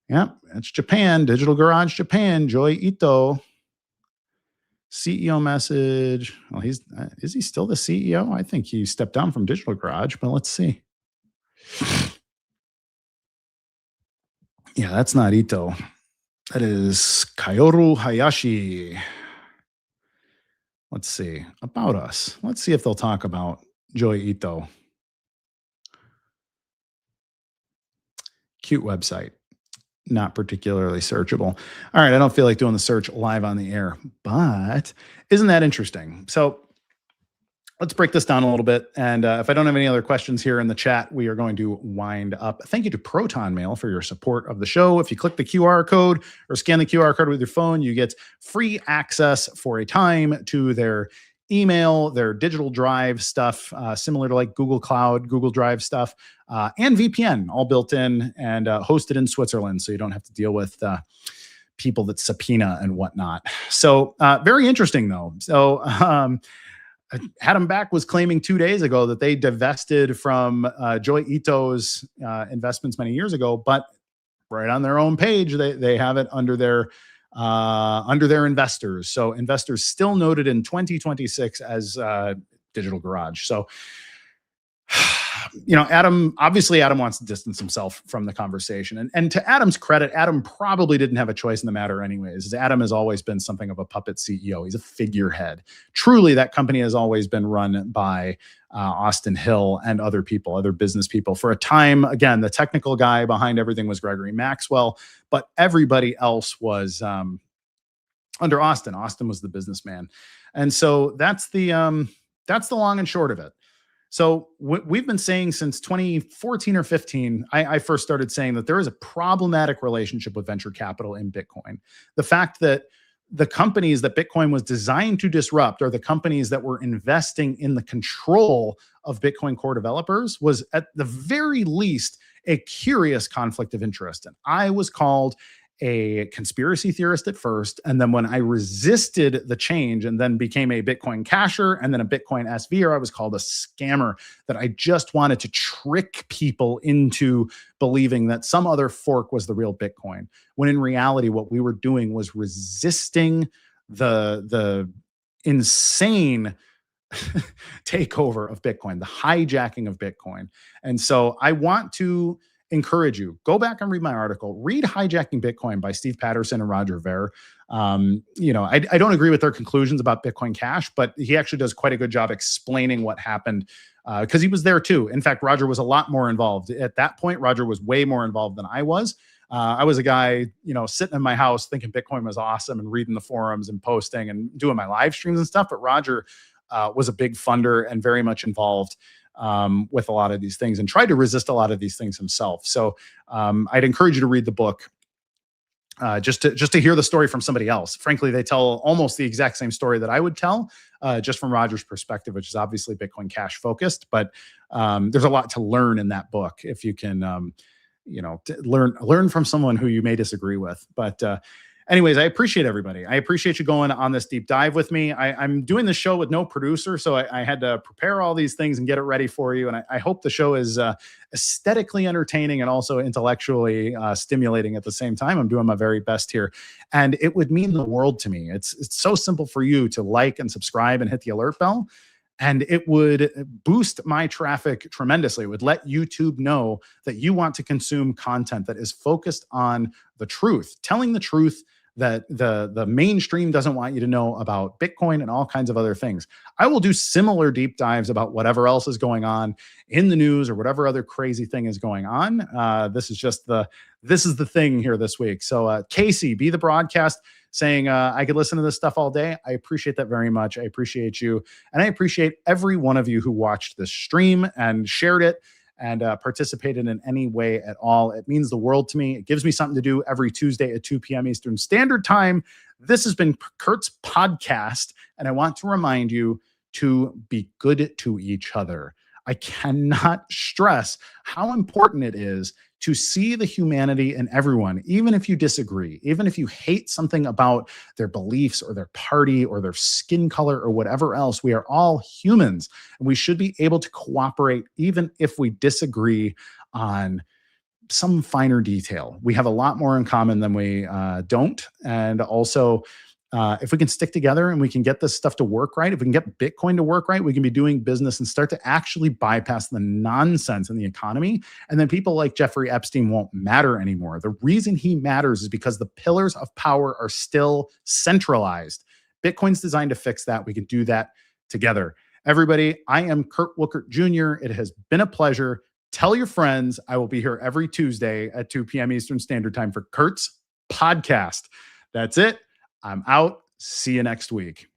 A: Yep, that's Japan. Digital Garage Japan. Joi Ito. CEO message. Well, is he still the CEO? I think he stepped down from Digital Garage, but let's see. Yeah, that's not Ito. That is Kaoru Hayashi. Let's see. About us. Let's see if they'll talk about Joi Ito. Cute website. Not particularly searchable. All right, I don't feel like doing the search live on the air, but isn't that interesting? So let's break this down a little bit. And if I don't have any other questions here in the chat, we are going to wind up. Thank you to Proton Mail for your support of the show. If you click the QR code or scan the QR code with your phone, you get free access for a time to their email, their digital drive stuff, similar to like Google Cloud, Google Drive stuff, and VPN, all built in and hosted in Switzerland, so you don't have to deal with people that subpoena and whatnot. So very interesting, though. So Adam Back was claiming 2 days ago that they divested from Joi Ito's investments many years ago, but right on their own page, they have it under their investors. So investors still noted in 2026 as Digital Garage. So, Adam wants to distance himself from the conversation. And to Adam's credit, Adam probably didn't have a choice in the matter anyways. Adam has always been something of a puppet CEO. He's a figurehead. Truly, that company has always been run by Austin Hill and other people, other business people. For a time, again, the technical guy behind everything was Gregory Maxwell, but everybody else was under Austin. Austin was the businessman. And so that's the long and short of it. So we've been saying since 2014 or 15, I first started saying that there is a problematic relationship with venture capital in Bitcoin. The fact that the companies that Bitcoin was designed to disrupt are the companies that were investing in the control of Bitcoin core developers was at the very least a curious conflict of interest. And I was called a conspiracy theorist at first. And then when I resisted the change and then became a Bitcoin casher and then a Bitcoin SVer, I was called a scammer, that I just wanted to trick people into believing that some other fork was the real Bitcoin. When in reality, what we were doing was resisting the insane takeover of Bitcoin, the hijacking of Bitcoin. And so I want to encourage you, go back and read my article. Read Hijacking Bitcoin by Steve Patterson and Roger Ver. I don't agree with their conclusions about Bitcoin Cash, but he actually does quite a good job explaining what happened because he was there too. In fact, Roger was a lot more involved. At that point, Roger was way more involved than I was. I was a guy, sitting in my house thinking Bitcoin was awesome and reading the forums and posting and doing my live streams and stuff. But Roger was a big funder and very much involved with a lot of these things and tried to resist a lot of these things himself. So I'd encourage you to read the book just to hear the story from somebody else. Frankly, they tell almost the exact same story that I would tell, just from Roger's perspective, which is obviously Bitcoin Cash focused. But there's a lot to learn in that book if you can, learn from someone who you may disagree with. But anyways, I appreciate everybody. I appreciate you going on this deep dive with me. I'm doing this show with no producer, so I had to prepare all these things and get it ready for you. And I hope the show is aesthetically entertaining and also intellectually stimulating at the same time. I'm doing my very best here. And it would mean the world to me. It's so simple for you to like and subscribe and hit the alert bell. And it would boost my traffic tremendously. It would let YouTube know that you want to consume content that is focused on the truth, telling the truth that the mainstream doesn't want you to know about Bitcoin and all kinds of other things. I will do similar deep dives about whatever else is going on in the news or whatever other crazy thing is going on. This is the thing here this week. So Casey, be the broadcast, saying I could listen to this stuff all day. I appreciate that very much. I appreciate you. And I appreciate every one of you who watched this stream and shared it and participated in any way at all. It means the world to me. It gives me something to do every Tuesday at 2 p.m. Eastern Standard Time. This has been Kurt's podcast, and I want to remind you to be good to each other. I cannot stress how important it is to see the humanity in everyone, even if you disagree, even if you hate something about their beliefs or their party or their skin color or whatever else. We are all humans, and we should be able to cooperate even if we disagree on some finer detail. We have a lot more in common than we don't. And also, if we can stick together and we can get this stuff to work right, if we can get Bitcoin to work right, we can be doing business and start to actually bypass the nonsense in the economy. And then people like Jeffrey Epstein won't matter anymore. The reason he matters is because the pillars of power are still centralized. Bitcoin's designed to fix that. We can do that together. Everybody, I am Kurt Wookert Jr. It has been a pleasure. Tell your friends. I will be here every Tuesday at 2 p.m. Eastern Standard Time for Kurt's podcast. That's it. I'm out. See you next week.